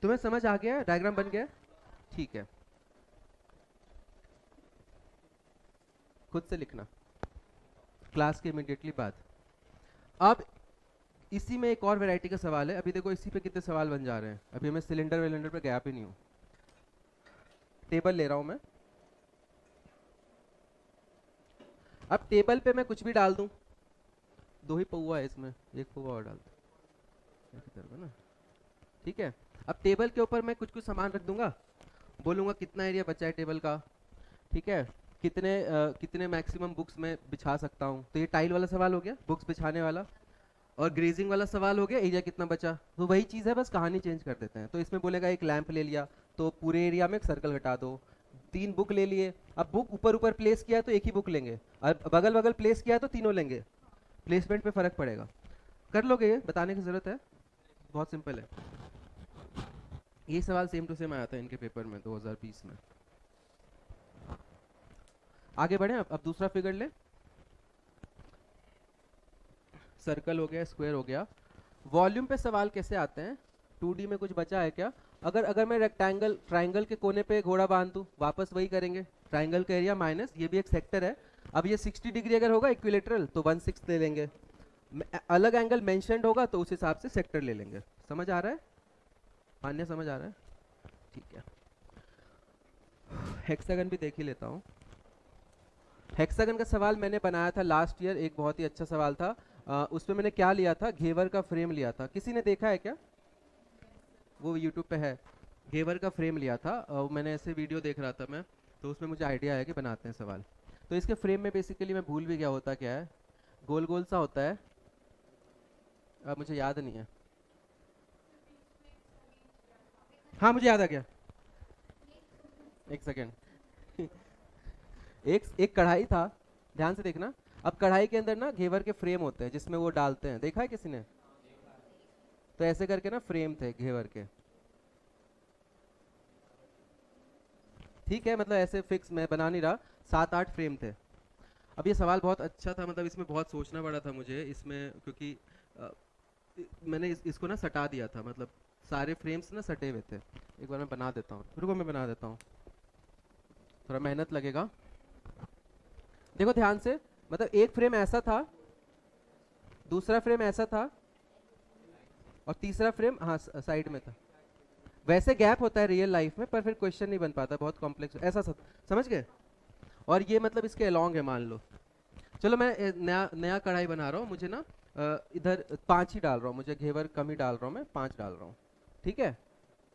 तुम्हें समझ आ गया, डायग्राम बन गया? ठीक है, खुद से लिखना क्लास के इमीडिएटली बाद। अब इसी में एक और वैरायटी का सवाल है। अभी देखो इसी पे कितने सवाल बन जा रहे हैं। अभी मैं सिलेंडर विलेंडर पे गैप ही नहीं हूँ। टेबल ले रहा हूं मैं। अब टेबल पे मैं कुछ भी डाल दूं, 2 ही पौवा है इसमें, 1 पौवा और डाल दूं ना। ठीक है, अब टेबल के ऊपर मैं कुछ कुछ सामान रख दूंगा, बोलूंगा कितना एरिया बचा है टेबल का। ठीक है, कितने मैक्सिमम बुक्स में बिछा सकता हूँ। तो ये टाइल वाला सवाल हो गया, बुक्स बिछाने वाला। और ग्रेजिंग वाला सवाल हो गया, एरिया कितना बचा। तो वही चीज़ है, बस कहानी चेंज कर देते हैं। तो इसमें बोलेगा एक लैंप ले लिया तो पूरे एरिया में एक सर्कल घटा दो। 3 बुक ले लिए, अब बुक ऊपर ऊपर प्लेस किया तो एक ही बुक लेंगे, और बगल बगल प्लेस किया तो तीनों लेंगे। प्लेसमेंट पे फर्क पड़ेगा। कर लोगे ये, बताने की जरूरत है, बहुत सिंपल है। ये सवाल सेम टू सेम आया था इनके पेपर में 2020 में। आगे बढ़े, अब दूसरा फिगर ले। सर्कल हो गया, स्क्वायर हो गया। वॉल्यूम पे सवाल कैसे आते हैं? 2D में कुछ बचा है क्या? अगर मैं रेक्टेंगल ट्राइंगल के कोने पे घोड़ा बांध दूं, वापस वही करेंगे, ट्राइंगल का एरिया माइनस, ये भी एक सेक्टर है। अब ये 60 डिग्री अगर होगा इक्विलेटरल तो 1/6 ले लेंगे। अलग एंगल मेंशन्ड होगा तो उस हिसाब से सेक्टर ले लेंगे। समझ आ रहा है? मान्य समझ आ रहा है? ठीक है, हेक्सागन भी देख ही लेता हूँ। हेक्सागन का सवाल मैंने बनाया था लास्ट ईयर, एक बहुत ही अच्छा सवाल था। उसमें मैंने क्या लिया था, घेवर का फ्रेम लिया था। किसी ने देखा है क्या? वो यूट्यूब पे है, घेवर का फ्रेम लिया था। मैंने ऐसे वीडियो देख रहा था मैं, तो उसमें मुझे आइडिया है कि बनाते हैं सवाल। तो इसके फ्रेम में बेसिकली मैं भूल भी गया होता क्या है, गोल गोल सा होता है, अब मुझे याद नहीं है। हाँ मुझे याद आ गया, एक सेकेंड। एक कढ़ाई था, ध्यान से देखना। अब कढ़ाई के अंदर ना घेवर के फ्रेम होते हैं जिसमें वो डालते हैं, देखा है किसी ने? तो ऐसे करके ना फ्रेम थे घेवर के। ठीक है, मतलब ऐसे फिक्स मैं बना नहीं रहा, 7-8 फ्रेम थे। अब ये सवाल बहुत अच्छा था, मतलब इसमें बहुत सोचना पड़ा था मुझे इसमें, क्योंकि मैंने इसको ना सटा दिया था, मतलब सारे फ्रेम्स ना सटे हुए थे। एक बार मैं बना देता हूँ, रुको मैं बना देता हूँ, थोड़ा मेहनत लगेगा। देखो ध्यान से, मतलब एक फ्रेम ऐसा था, दूसरा फ्रेम ऐसा था, और तीसरा फ्रेम हाँ साइड में था। वैसे गैप होता है रियल लाइफ में, पर फिर क्वेश्चन नहीं बन पाता, बहुत कॉम्प्लेक्स ऐसा सब, समझ गए? और ये मतलब इसके अलॉन्ग है मान लो। चलो मैं नया कढ़ाई बना रहा हूँ, मुझे ना इधर 5 ही डाल रहा हूँ, मुझे घेवर कम ही डाल रहा हूँ, मैं 5 डाल रहा हूँ। ठीक है,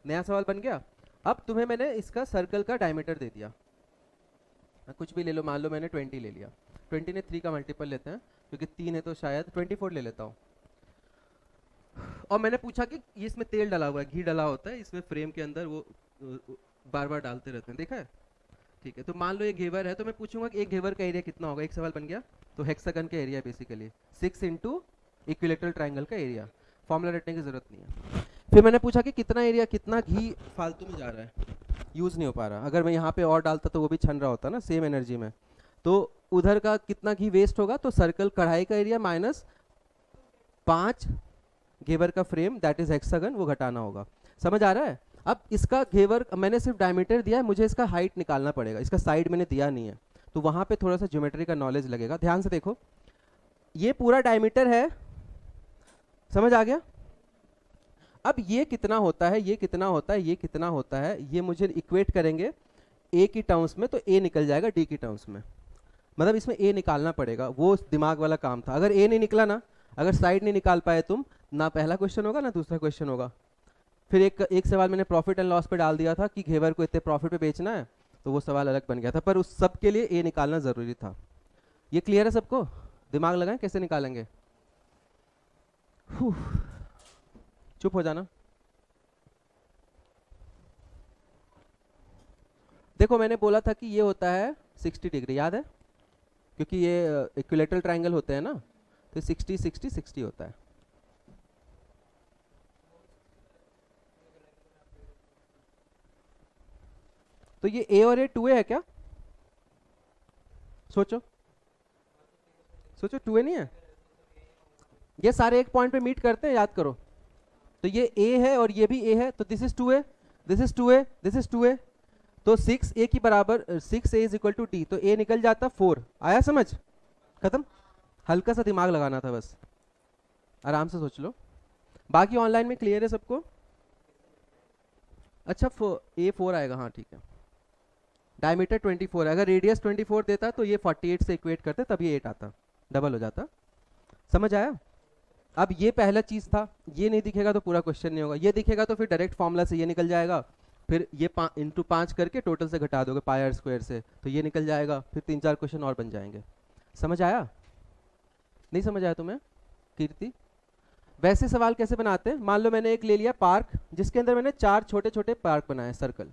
नया सवाल बन गया। अब तुम्हें मैंने इसका सर्कल का डायमीटर दे दिया, कुछ भी ले लो, मान लो मैंने 20 ले लिया। 20 ने 3 का मल्टीपल लेते हैं, क्योंकि 3 है तो शायद 24 ले लेता हूँ। और मैंने पूछा कि ये इसमें तेल डला हुआ है, घी डला होता है इसमें फ्रेम के अंदर, वो बार बार डालते रहते हैं, देखा है? ठीक है, तो मान लो ये घेवर है, तो मैं पूछूंगा कि एक घेवर का एरिया कितना होगा। एक सवाल बन गया। तो हेक्सागन का area basically 6 into equilateral triangle का एरिया। फॉर्मूला रटने की जरूरत नहीं है। फिर मैंने पूछा कि कितना एरिया, कितना घी फालतू में जा रहा है, यूज नहीं हो पा रहा। अगर मैं यहाँ पे और डालता तो वो भी छन रहा होता ना सेम एनर्जी में, तो उधर का कितना घी वेस्ट होगा। तो सर्कल कढ़ाई का एरिया माइनस 5 घेवर का फ्रेम, दैट इज हेक्सागन, वो घटाना होगा। समझ आ रहा है? अब इसका घेवर मैंने सिर्फ डायमीटर दिया है, मुझे इसका हाइट निकालना पड़ेगा, इसका साइड मैंने दिया नहीं है, तो वहां पे थोड़ा सा ज्योमेट्री का नॉलेज लगेगा। ध्यान से देखो, ये पूरा डायमीटर है, समझ आ गया? अब ये कितना होता है, ये कितना होता है, ये कितना होता है, ये मुझे इक्वेट करेंगे ए की टर्म्स में, तो ए निकल जाएगा डी की टर्म्स में। मतलब इसमें ए निकालना पड़ेगा, वो दिमाग वाला काम था। अगर ए नहीं निकला ना, अगर साइड नहीं निकाल पाए तुम, ना पहला क्वेश्चन होगा ना दूसरा क्वेश्चन होगा। फिर एक सवाल मैंने प्रॉफिट एंड लॉस पे डाल दिया था कि घेवर को इतने प्रॉफिट पे बेचना है, तो वो सवाल अलग बन गया था, पर उस सब के लिए ए निकालना जरूरी था। ये क्लियर है सबको? दिमाग लगाएं कैसे निकालेंगे। चुप हो जाना। देखो मैंने बोला था कि ये होता है 60 डिग्री, याद है, क्योंकि ये इक्विलेटरल ट्रायंगल होते हैं ना, तो 60 60 60 होता है। तो ये ए और ए 2a है क्या? सोचो सोचो, 2a नहीं है? ये सारे एक पॉइंट पे मीट करते हैं, याद करो। तो ये a है और ये भी a है, तो this is 2a, this is 2a, this is 2a। तो 6a की बराबर 6a is equal to d, तो a निकल जाता 4। आया समझ? खत्म। हल्का सा दिमाग लगाना था बस, आराम से सोच लो। बाकी ऑनलाइन में क्लियर है सबको? अच्छा a 4 आएगा, हाँ ठीक है। डायमीटर 24 है, अगर रेडियस 24 देता तो ये 48 से इक्वेट करते तब ये 8 आता, डबल हो जाता। समझ आया? अब ये पहला चीज था, ये नहीं दिखेगा तो पूरा क्वेश्चन नहीं होगा, ये दिखेगा तो फिर डायरेक्ट फॉर्मूला से ये निकल जाएगा, फिर ये इंटू 5 करके टोटल से घटा दोगे पाई आर स्क्वायर से, तो ये निकल जाएगा, फिर 3-4 क्वेश्चन और बन जाएंगे। समझ आया? नहीं समझ आया तुम्हें कीर्ति? वैसे सवाल कैसे बनाते हैं, मान लो मैंने एक ले लिया पार्क, जिसके अंदर मैंने 4 छोटे छोटे पार्क बनाए सर्कल।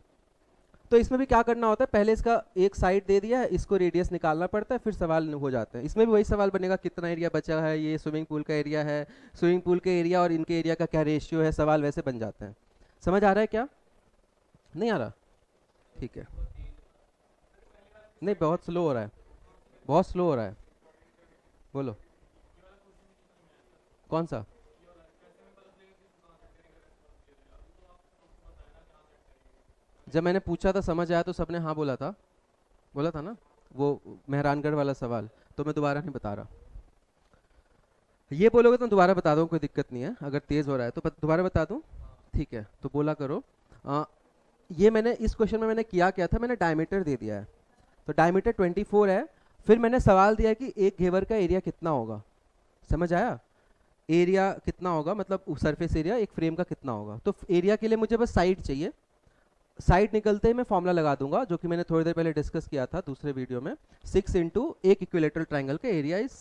तो इसमें भी क्या करना होता है, पहले इसका एक साइड दे दिया है, इसको रेडियस निकालना पड़ता है, फिर सवाल हो जाते हैं। इसमें भी वही सवाल बनेगा, कितना एरिया बचा है, ये स्विमिंग पूल का एरिया है, स्विमिंग पूल के एरिया और इनके एरिया का क्या रेशियो है, सवाल वैसे बन जाते हैं। समझ आ रहा है क्या? नहीं आ रहा? ठीक है। नहीं, बहुत स्लो हो रहा है, बहुत स्लो हो रहा है। बोलो कौन सा? जब मैंने पूछा था समझ आया तो सबने हाँ बोला था, बोला था ना, वो मेहरानगढ़ वाला सवाल। तो मैं दोबारा नहीं बता रहा, ये बोलोगे तो दोबारा बता दूँ, कोई दिक्कत नहीं है, अगर तेज हो रहा है तो दोबारा बता दूँ। ठीक है, तो बोला करो। ये मैंने इस क्वेश्चन में मैंने किया क्या था, मैंने डायमीटर दे दिया है, तो डायमीटर 24 है, फिर मैंने सवाल दिया कि एक घेवर का एरिया कितना होगा। समझ आया? एरिया कितना होगा मतलब सरफेस एरिया एक फ्रेम का कितना होगा, तो एरिया के लिए मुझे बस साइड चाहिए। साइड निकलते ही मैं फॉर्मूला लगा दूंगा, जो कि मैंने थोड़ी देर पहले डिस्कस किया था दूसरे वीडियो में, 6 इंटू एक इक्विलेटरल ट्राइंगल का एरिया इस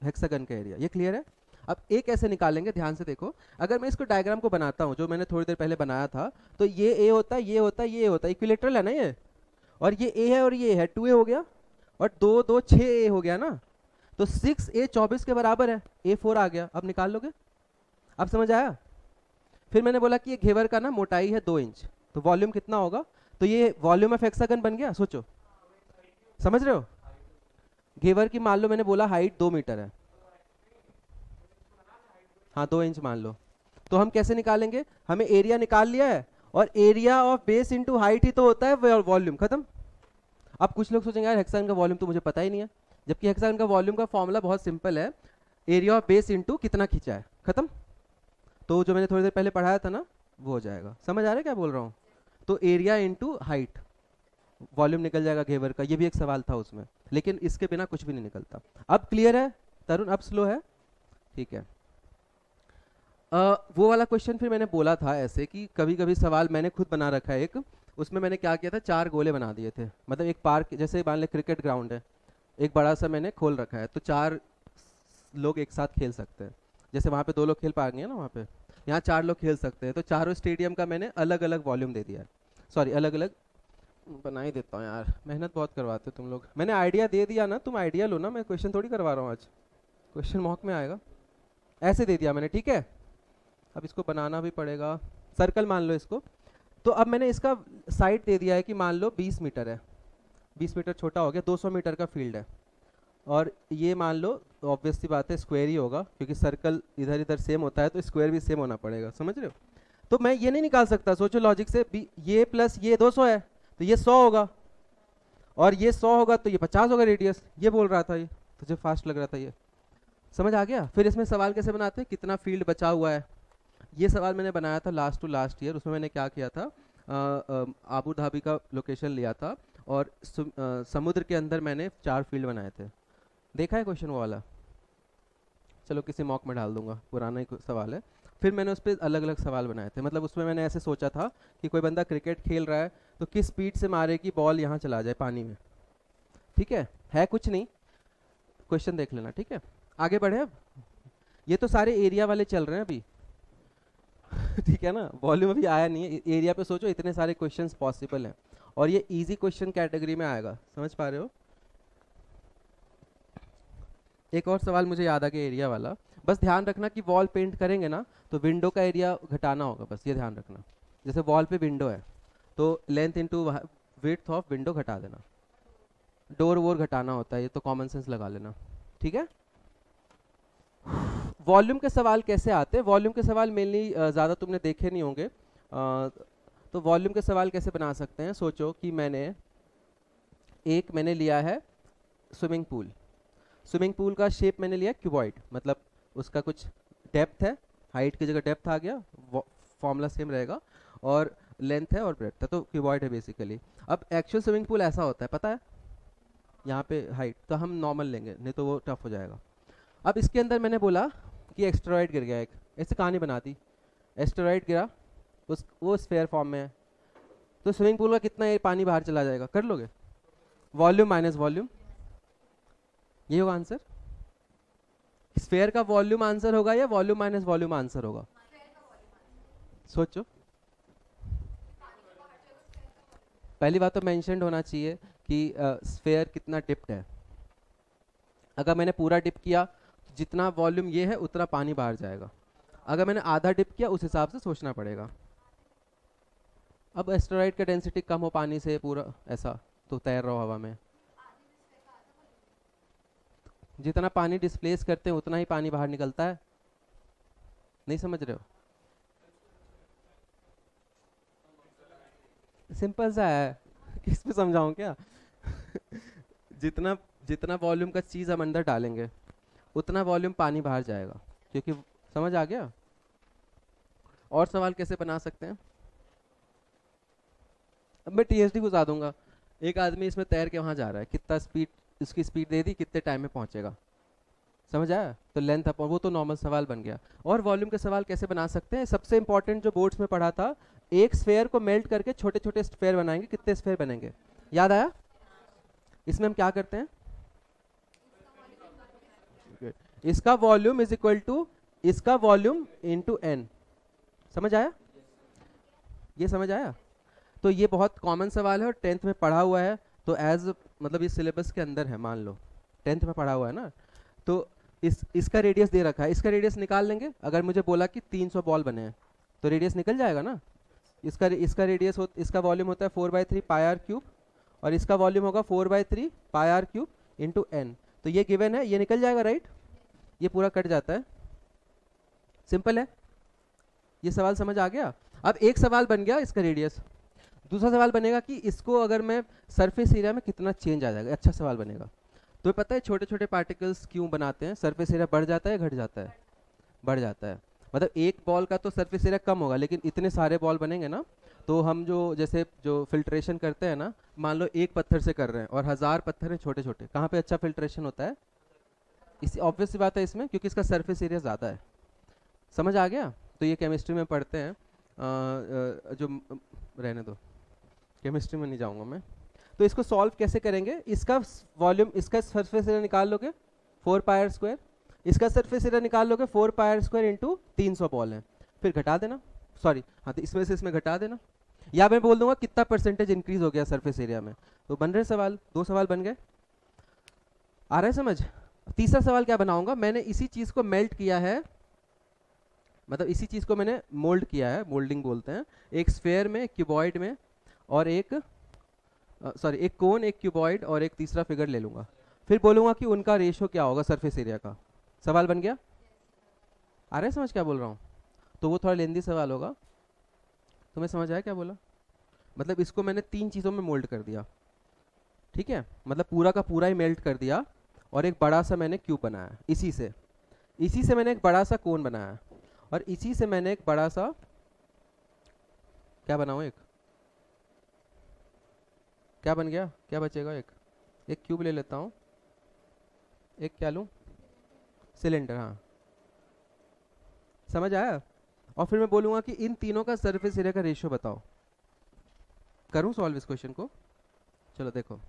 हेक्सागन का एरिया। ये क्लियर है? अब एक कैसे निकालेंगे, ध्यान से देखो। अगर मैं इसको डायग्राम को बनाता हूँ जो मैंने थोड़ी देर पहले बनाया था, तो ये ए होता है, ये होता है, ये होता है, इक्विलेटरल है ना ये, और ये ए है और ये है, 2a हो गया, और 2 2 6a हो गया ना, तो 6a 24 के बराबर है, a 4 आ गया। अब निकाल लोगे? अब समझ आया? फिर मैंने बोला कि ये घेवर का ना मोटाई है 2 इंच, तो वॉल्यूम कितना होगा, तो ये वॉल्यूम ऑफ हेक्सागन बन गया। सोचो, समझ रहे हो? घेवर की मान लो मैंने बोला हाइट 2 मीटर है, हाँ 2 इंच मान लो, तो हम कैसे निकालेंगे, हमें एरिया निकाल लिया है, और area of base into height ही तो होता है वॉल्यूम। खत्म। अब कुछ लोग सोचेंगे यार हेक्सागन का वॉल्यूम तो मुझे पता ही नहीं है, जबकि हेक्सागन का वॉल्यूम का फॉर्मूला बहुत सिंपल है, एरिया ऑफ बेस इनटू कितना खींचा है। खत्म। तो जो मैंने थोड़ी देर पहले पढ़ाया था ना, वो हो जाएगा। समझ आ रहा है क्या बोल रहा हूँ? तो एरिया इंटू हाइट, वॉल्यूम निकल जाएगा घेवर का। ये भी एक सवाल था उसमें, लेकिन इसके बिना कुछ भी नहीं निकलता। अब क्लियर है तरुण? अब स्लो है? ठीक है। वो वाला क्वेश्चन फिर मैंने बोला था ऐसे कि कभी कभी सवाल मैंने खुद बना रखा है एक, उसमें मैंने क्या किया था, 4 गोले बना दिए थे। मतलब एक पार्क, जैसे मान ले क्रिकेट ग्राउंड है, एक बड़ा सा मैंने खोल रखा है, तो 4 लोग एक साथ खेल सकते हैं। जैसे वहाँ पे 2 लोग खेल पाएंगे ना, वहाँ पे यहाँ 4 लोग खेल सकते हैं। तो चारों स्टेडियम का मैंने अलग अलग वॉल्यूम दे दिया है, सॉरी अलग अलग बना ही देता हूँ यार, मेहनत बहुत करवाते हो तुम लोग। मैंने आइडिया दे दिया ना, तुम आइडिया लो ना, मैं क्वेश्चन थोड़ी करवा रहा हूँ आज, क्वेश्चन मॉक में आएगा। ऐसे दे दिया मैंने, ठीक है। अब इसको बनाना भी पड़ेगा, सर्कल मान लो इसको। तो अब मैंने इसका साइड दे दिया है कि मान लो 20 मीटर है, 20 मीटर छोटा हो गया, 200 मीटर का फील्ड है, और ये मान लो ऑब्वियस सी बात है स्क्वायर ही होगा, क्योंकि सर्कल इधर इधर सेम होता है, तो स्क्वायर भी सेम होना पड़ेगा। समझ रहे हो? तो मैं ये नहीं निकाल सकता, सोचो लॉजिक से, ये प्लस ये 200 है, तो ये 100 होगा, और ये 100 होगा तो ये 50 होगा रेडियस। ये बोल रहा था, ये तुझे फास्ट लग रहा था ये। समझ आ गया? फिर इसमें सवाल कैसे बनाते हैं, कितना फील्ड बचा हुआ है। ये सवाल मैंने बनाया था लास्ट टू लास्ट ईयर। उसमें मैंने क्या किया था, आबू धाबी का लोकेशन लिया था, और समुद्र के अंदर मैंने 4 फील्ड बनाए थे। देखा है क्वेश्चन वो वाला? चलो किसी मॉक में डाल दूंगा, पुराना ही सवाल है। फिर मैंने उस पर अलग अलग सवाल बनाए थे। मतलब उसमें मैंने ऐसे सोचा था कि कोई बंदा क्रिकेट खेल रहा है, तो किस स्पीड से मारे कि बॉल यहाँ चला जाए पानी में। ठीक है कुछ नहीं, क्वेश्चन देख लेना। ठीक है, आगे बढ़े। अब ये तो सारे एरिया वाले चल रहे हैं अभी। ठीक है ना, वॉल्यूम अभी आया नहीं है। एरिया पे सोचो, इतने सारे क्वेश्चंस पॉसिबल हैं और ये इजी क्वेश्चन कैटेगरी में आएगा, समझ पा रहे हो। एक और सवाल मुझे याद आ गया एरिया वाला, बस ध्यान रखना कि वॉल पेंट करेंगे ना तो विंडो का एरिया घटाना होगा, बस ये ध्यान रखना। जैसे वॉल पे विंडो है तो length into width of window घटा देना, डोर वोर घटाना होता है, ये तो कॉमन सेंस लगा लेना, ठीक है। वॉल्यूम के सवाल कैसे आते हैं, वॉल्यूम के सवाल मेनली ज़्यादा तुमने देखे नहीं होंगे, तो वॉल्यूम के सवाल कैसे बना सकते हैं। सोचो कि मैंने लिया है स्विमिंग पूल, स्विमिंग पूल का शेप मैंने लिया क्यूबॉइड, मतलब उसका कुछ डेप्थ है, हाइट की जगह डेप्थ आ गया, फॉर्मूला सेम रहेगा, और लेंथ है और ब्रेड्थ है, तो क्यूबॉइड है बेसिकली। अब एक्चुअल स्विमिंग पूल ऐसा होता है, पता है, यहाँ पे हाइट तो हम नॉर्मल लेंगे, नहीं तो वो टफ हो जाएगा। अब इसके अंदर मैंने बोला कि एस्टेरॉइड गिर गया एक, ऐसे कहानी बना दी, एस्टेरॉइड गिरा, वो स्फेयर फॉर्म में है, तो स्विमिंग पूल का कितना पानी बाहर चला जाएगा, कर लोगे। वॉल्यूम माइनस वॉल्यूम, ये होगा आंसर। स्फेयर का वॉल्यूम आंसर होगा या वॉल्यूम माइनस वॉल्यूम आंसर होगा, सोचो। पहली बात तो मेंशन्ड होना चाहिए कि स्फेयर कितना डिप्ड है। अगर मैंने पूरा डिप किया, जितना वॉल्यूम ये है उतना पानी बाहर जाएगा, अगर मैंने आधा डिप किया उस हिसाब से सोचना पड़ेगा। अब एस्टेरॉइड का डेंसिटी कम हो पानी से पूरा ऐसा, तो तैर रहा हो हवा में, जितना पानी डिस्प्लेस करते हैं उतना ही पानी बाहर निकलता है, नहीं समझ रहे हो। सिंपल सा है, किस पे समझाऊं क्या। जितना जितना वॉल्यूम का चीज हम अंदर डालेंगे उतना वॉल्यूम पानी बाहर जाएगा, क्योंकि समझ आ गया। और सवाल कैसे बना सकते हैं, अब मैं टीएसडी घुसा दूंगा, एक आदमी इसमें तैर के वहां जा रहा है, कितना स्पीड, इसकी स्पीड दे दी, कितने टाइम में पहुंचेगा, समझ आया, तो लेंथ अपॉन, वो तो नॉर्मल सवाल बन गया। और वॉल्यूम के सवाल कैसे बना सकते हैं, सबसे इंपॉर्टेंट जो बोर्ड्स में पढ़ा था, एक स्फेयर को मेल्ट करके छोटे छोटे स्फेयर बनाएंगे, कितने स्फेयर बनेंगे, याद आया। इसमें हम क्या करते हैं, इसका वॉल्यूम इज इक्वल टू इसका वॉल्यूम इनटू एन, समझ आया, ये समझ आया। तो ये बहुत कॉमन सवाल है और 10th में पढ़ा हुआ है, तो एज मतलब ये सिलेबस के अंदर है, मान लो 10th में पढ़ा हुआ है ना, तो इसका रेडियस दे रखा है, इसका रेडियस निकाल लेंगे। अगर मुझे बोला कि 300 बॉल बने हैं तो रेडियस निकल जाएगा ना। इसका रेडियस इसका वॉल्यूम होता है 4/3 पाई आर क्यूब, और इसका वॉल्यूम होगा 4/3 पाई आर क्यूब इंटू एन, तो ये गिवन है, ये निकल जाएगा, राइट, ये पूरा कट जाता है, सिंपल है। ये सवाल समझ आ गया। अब एक सवाल बन गया इसका रेडियस, दूसरा सवाल बनेगा कि इसको अगर मैं सरफेस एरिया में कितना चेंज आ जाएगा, अच्छा सवाल बनेगा। तो पता है छोटे छोटे पार्टिकल्स क्यों बनाते हैं, सरफेस एरिया बढ़ जाता है घट जाता है, बढ़ जाता है, मतलब एक बॉल का तो सरफेस एरिया कम होगा, लेकिन इतने सारे बॉल बनेंगे ना, तो हम जैसे जो फिल्ट्रेशन करते हैं ना, मान लो एक पत्थर से कर रहे हैं और 1000 पत्थर हैं छोटे छोटे, कहाँ पे अच्छा फिल्ट्रेशन होता है, इसी ऑब्वियस सी बात है इसमें, क्योंकि इसका सरफेस एरिया ज़्यादा है, समझ आ गया। तो ये केमिस्ट्री में पढ़ते हैं, जो रहने दो, केमिस्ट्री में नहीं जाऊंगा मैं। तो इसको सॉल्व कैसे करेंगे, इसका वॉल्यूम, इसका सरफेस एरिया निकाल लोगे 4 पाई आर स्क्वायर, इसका सरफेस एरिया निकाल लोगे 4 पाई आर स्क्वायर इंटू 300 बॉल है, फिर घटा देना, सॉरी हाँ, तो इसमें से इसमें घटा देना, या मैं बोल दूंगा कितना परसेंटेज इंक्रीज हो गया सरफेस एरिया में, तो बन रहे सवाल, 2 सवाल बन गए, आ रहा है समझ। तीसरा सवाल क्या बनाऊंगा, मैंने इसी चीज को मेल्ट किया है, मतलब इसी चीज को मैंने मोल्ड किया है, मोल्डिंग बोलते हैं, एक स्फेयर में, क्यूबॉइड में, और एक एक कोन, एक क्यूबॉइड और एक तीसरा फिगर ले लूंगा, फिर बोलूंगा कि उनका रेशियो क्या होगा सरफेस एरिया का, सवाल बन गया। आ रहा है समझ क्या बोल रहा हूँ, तो वो थोड़ा लेंदी सवाल होगा, तुम्हें समझ आया क्या बोला, मतलब इसको मैंने 3 चीज़ों में मोल्ड कर दिया, ठीक है, मतलब पूरा का पूरा ही मेल्ट कर दिया, और एक बड़ा सा मैंने क्यूब बनाया, इसी से मैंने एक बड़ा सा कोन बनाया, और इसी से मैंने एक बड़ा सा क्या बनाऊँ, एक क्या बन गया, क्या बचेगा, एक क्यूब ले लेता हूँ, एक क्या लूँ, सिलेंडर, हाँ समझ आया। और फिर मैं बोलूँगा कि इन तीनों का सरफेस एरिया का रेशियो बताओ, करूँ सॉल्व इस क्वेश्चन को। चलो देखो,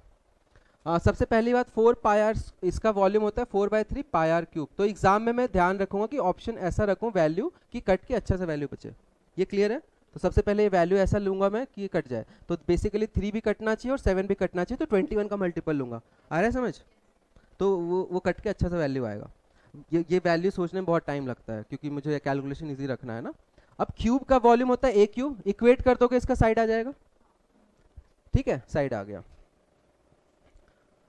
सबसे पहली बात 4 पाई आर, इसका वॉल्यूम होता है 4/3 पाई आर क्यूब, तो एग्जाम में मैं ध्यान रखूंगा कि ऑप्शन ऐसा रखूं वैल्यू कि कट के अच्छा सा वैल्यू बचे, ये क्लियर है? तो सबसे पहले ये वैल्यू ऐसा लूंगा मैं कि ये कट जाए, तो बेसिकली 3 भी कटना चाहिए और 7 भी कटना चाहिए, तो 21 का मल्टीपल लूंगा। आ रहा है समझ? तो वो कट के अच्छा सा वैल्यू आएगा। ये वैल्यू सोचने में बहुत टाइम लगता है क्योंकि मुझे कैलकुलेशन इजी रखना है ना। अब क्यूब का वॉल्यूम होता है ए क्यूब, इक्वेट कर दोगे इसका साइड आ जाएगा। ठीक है, साइड आ गया।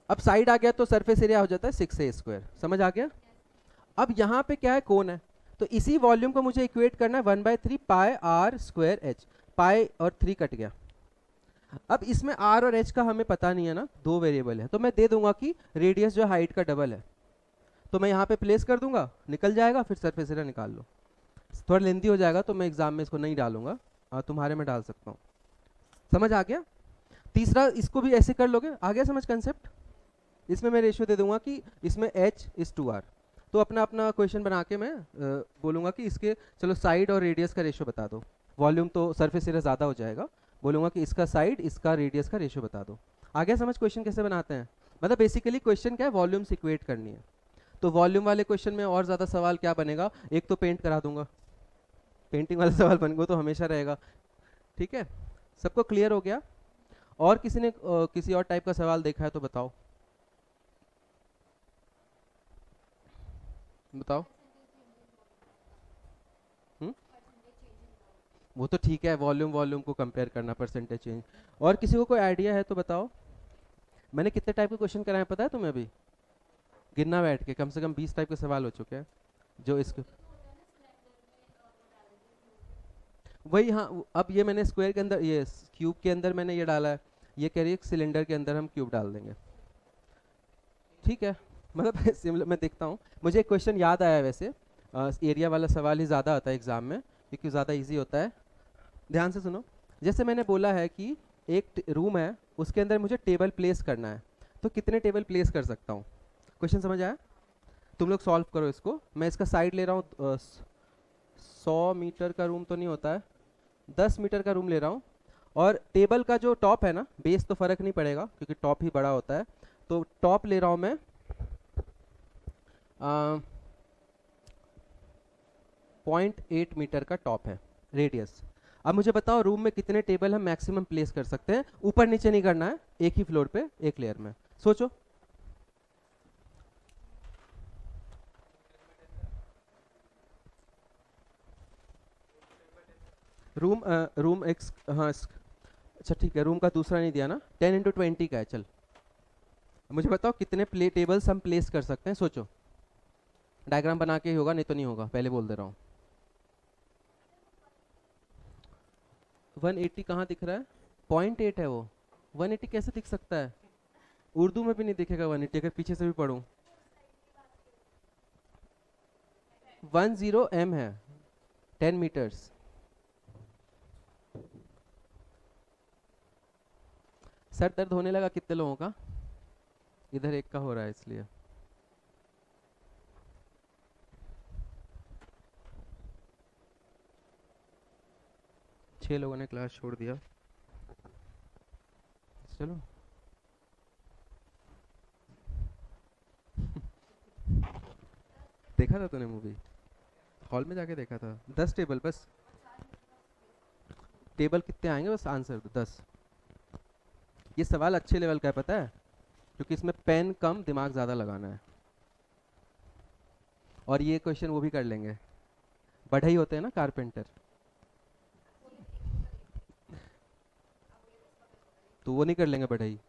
अब साइड आ गया तो सरफेस एरिया हो जाता है 6a²। समझ आ गया? अब यहाँ पे क्या है, कोन है, तो इसी वॉल्यूम को मुझे इक्वेट करना है 1/3 पाई आर स्क्वायर एच। पाई और 3 कट गया। अब इसमें आर और एच का हमें पता नहीं है ना, दो वेरिएबल है, तो मैं दे दूंगा कि रेडियस जो हाइट का डबल है, तो मैं यहाँ पे प्लेस कर दूंगा, निकल जाएगा, फिर सरफेस एरिया निकाल लो। थोड़ा लेंदी हो जाएगा तो मैं एग्जाम में इसको नहीं डालूंगा, तुम्हारे में डाल सकता हूँ। समझ आ गया? तीसरा, इसको भी ऐसे कर लोगे, आ गया समझ कंसेप्ट? इसमें मैं रेशियो दे दूंगा कि इसमें h/2r, तो अपना अपना क्वेश्चन बना के मैं बोलूंगा कि इसके चलो साइड और रेडियस का रेशियो बता दो। वॉल्यूम तो सरफेस एरिया ज़्यादा हो जाएगा, बोलूंगा कि इसका साइड इसका रेडियस का रेशियो बता दो। आ गया समझ क्वेश्चन कैसे बनाते हैं? मतलब बेसिकली क्वेश्चन क्या है, वॉल्यूम से इक्वेट करनी है। तो वॉल्यूम वाले क्वेश्चन में और ज़्यादा सवाल क्या बनेगा, एक तो पेंट करा दूंगा, पेंटिंग वाला सवाल बन वो तो हमेशा रहेगा। ठीक है, सबको क्लियर हो गया? और किसी ने किसी और टाइप का सवाल देखा है तो बताओ, बताओ। हम्म, वो तो ठीक है, वॉल्यूम वॉल्यूम को कंपेयर करना, परसेंटेज चेंज। और किसी को कोई आइडिया है तो बताओ। मैंने कितने टाइप के क्वेश्चन कराए पता है तुम्हें? अभी गिनना बैठ के कम से कम 20 टाइप के सवाल हो चुके हैं जो इसके। वही, हाँ, अब ये मैंने स्क्वायर के अंदर, ये क्यूब के अंदर मैंने ये डाला है, ये कह रही है सिलेंडर के अंदर हम क्यूब डाल देंगे। ठीक है, मतलब सिमिलर। मैं देखता हूँ, मुझे एक क्वेश्चन याद आया है वैसे, एरिया वाला सवाल ही ज़्यादा आता है एग्जाम में क्योंकि ज़्यादा इजी होता है। ध्यान से सुनो। जैसे मैंने बोला है कि एक रूम है, उसके अंदर मुझे टेबल प्लेस करना है, तो कितने टेबल प्लेस कर सकता हूँ? क्वेश्चन समझ आया? तुम लोग सॉल्व करो इसको। मैं इसका साइड ले रहा हूँ, 100 मीटर का रूम तो नहीं होता है, 10 मीटर का रूम ले रहा हूँ। और टेबल का जो टॉप है ना, बेस तो फर्क नहीं पड़ेगा क्योंकि टॉप ही बड़ा होता है, तो टॉप ले रहा हूँ मैं 0.8 मीटर का टॉप है रेडियस। अब मुझे बताओ रूम में कितने टेबल हम मैक्सिमम प्लेस कर सकते हैं? ऊपर नीचे नहीं करना है, एक ही फ्लोर पे एक लेयर में। सोचो। रूम एक, हाँ, अच्छा ठीक है, रूम का दूसरा नहीं दिया ना, 10 × 20 का है। चल मुझे बताओ कितने प्ले टेबल्स हम प्लेस कर सकते हैं, सोचो। डायग्राम बना के ही होगा, नहीं तो नहीं होगा, पहले बोल दे रहा हूँ। 180 कहाँ दिख रहा है? 0.8 है वो। 180 कैसे दिख सकता है? उर्दू में भी नहीं दिखेगा 180, अगर पीछे से भी पढ़ूं। 10 m है, 10 मीटर्स। सर दर्द होने लगा कितने लोगों का? इधर एक का हो रहा है इसलिए। छह लोगों ने क्लास छोड़ दिया। चलो देखा था तूने मूवी? हॉल में जाके देखा था? 10 टेबल बस। टेबल कितने आएंगे बस आंसर दो, 10। ये सवाल अच्छे लेवल का है पता है, क्योंकि इसमें पेन कम दिमाग ज़्यादा लगाना है। और ये क्वेश्चन वो भी कर लेंगे, बढ़ई होते हैं ना कारपेंटर, तो वो नहीं कर लेंगे बढ़ई।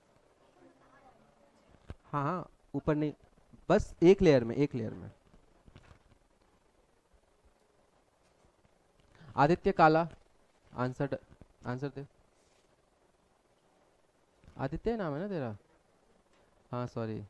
हाँ हाँ, ऊपर नहीं, बस एक लेयर में, एक लेयर में। आदित्य काला, आंसर, आंसर दे। आदित्य नाम है ना तेरा? हाँ सॉरी।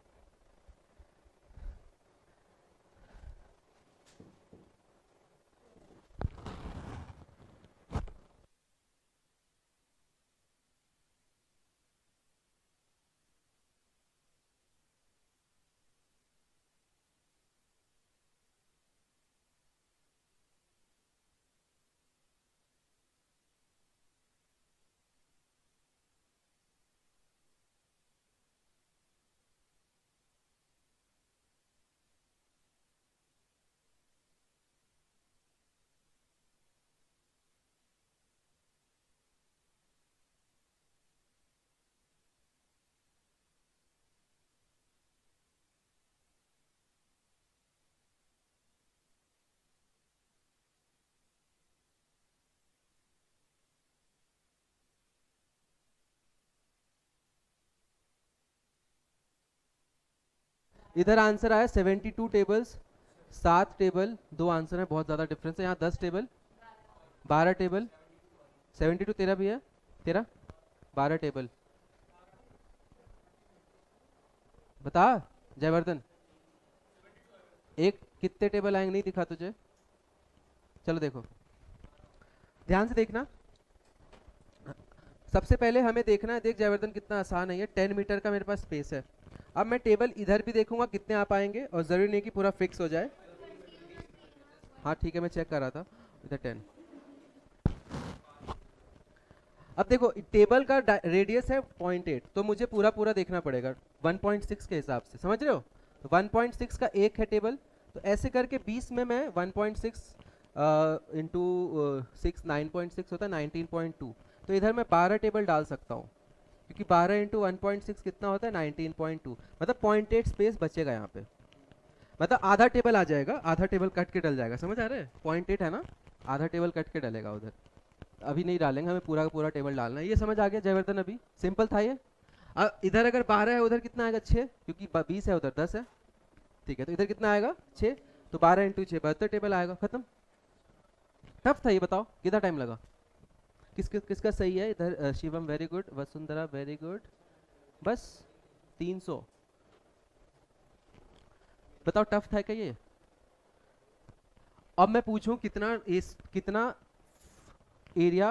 इधर आंसर आया 72 टेबल्स, 7 टेबल, 2 आंसर है, बहुत ज़्यादा डिफरेंस है। यहाँ 10 टेबल, 12 टेबल, 72 तेरा भी है, तेरा 12 टेबल। बता जयवर्धन, एक कितने टेबल आएंगे, नहीं दिखा तुझे? चलो देखो, ध्यान से देखना। सबसे पहले हमें देखना है, देख जयवर्धन कितना आसान है ये, 10 मीटर का मेरे पास स्पेस है। अब मैं टेबल इधर भी देखूंगा कितने आ पाएंगे, और जरूरी नहीं कि पूरा फिक्स हो जाए। हाँ ठीक है, मैं चेक कर रहा था, इधर 10। अब देखो टेबल का रेडियस है 0.8, तो मुझे पूरा पूरा देखना पड़ेगा 1.6 के हिसाब से, समझ रहे हो? तो 1.6 का एक है टेबल, तो ऐसे करके 20 में मैं 1.6 इंटू 6 9.6 होता है 19.2, तो इधर मैं 12 टेबल डाल सकता हूँ, क्योंकि 12 इंटू 1.6 कितना होता है 19.2, मतलब 0.8 स्पेस बचेगा यहाँ पे, मतलब आधा टेबल आ जाएगा, आधा टेबल कट के डल जाएगा, समझ आ रहा है? 0.8 है ना, आधा टेबल कट के डलेगा उधर, अभी नहीं डालेंगे, हमें पूरा का पूरा टेबल डालना है। ये समझ आ गया जयवर्धन? अभी सिंपल था ये। इधर अगर 12 है, उधर कितना आएगा 6, क्योंकि 20 है उधर 10 है, ठीक है, तो इधर कितना आएगा 6, तो 12 इंटू 6 72 टेबल आएगा, खत्म। टफ था ये, बताओ कितना टाइम लगा? किसका सही है इधर? Shivam very good, Vasundhara very good, बस 300। बताओ टफ था क्या ये? अब मैं पूछूं कितना एरिया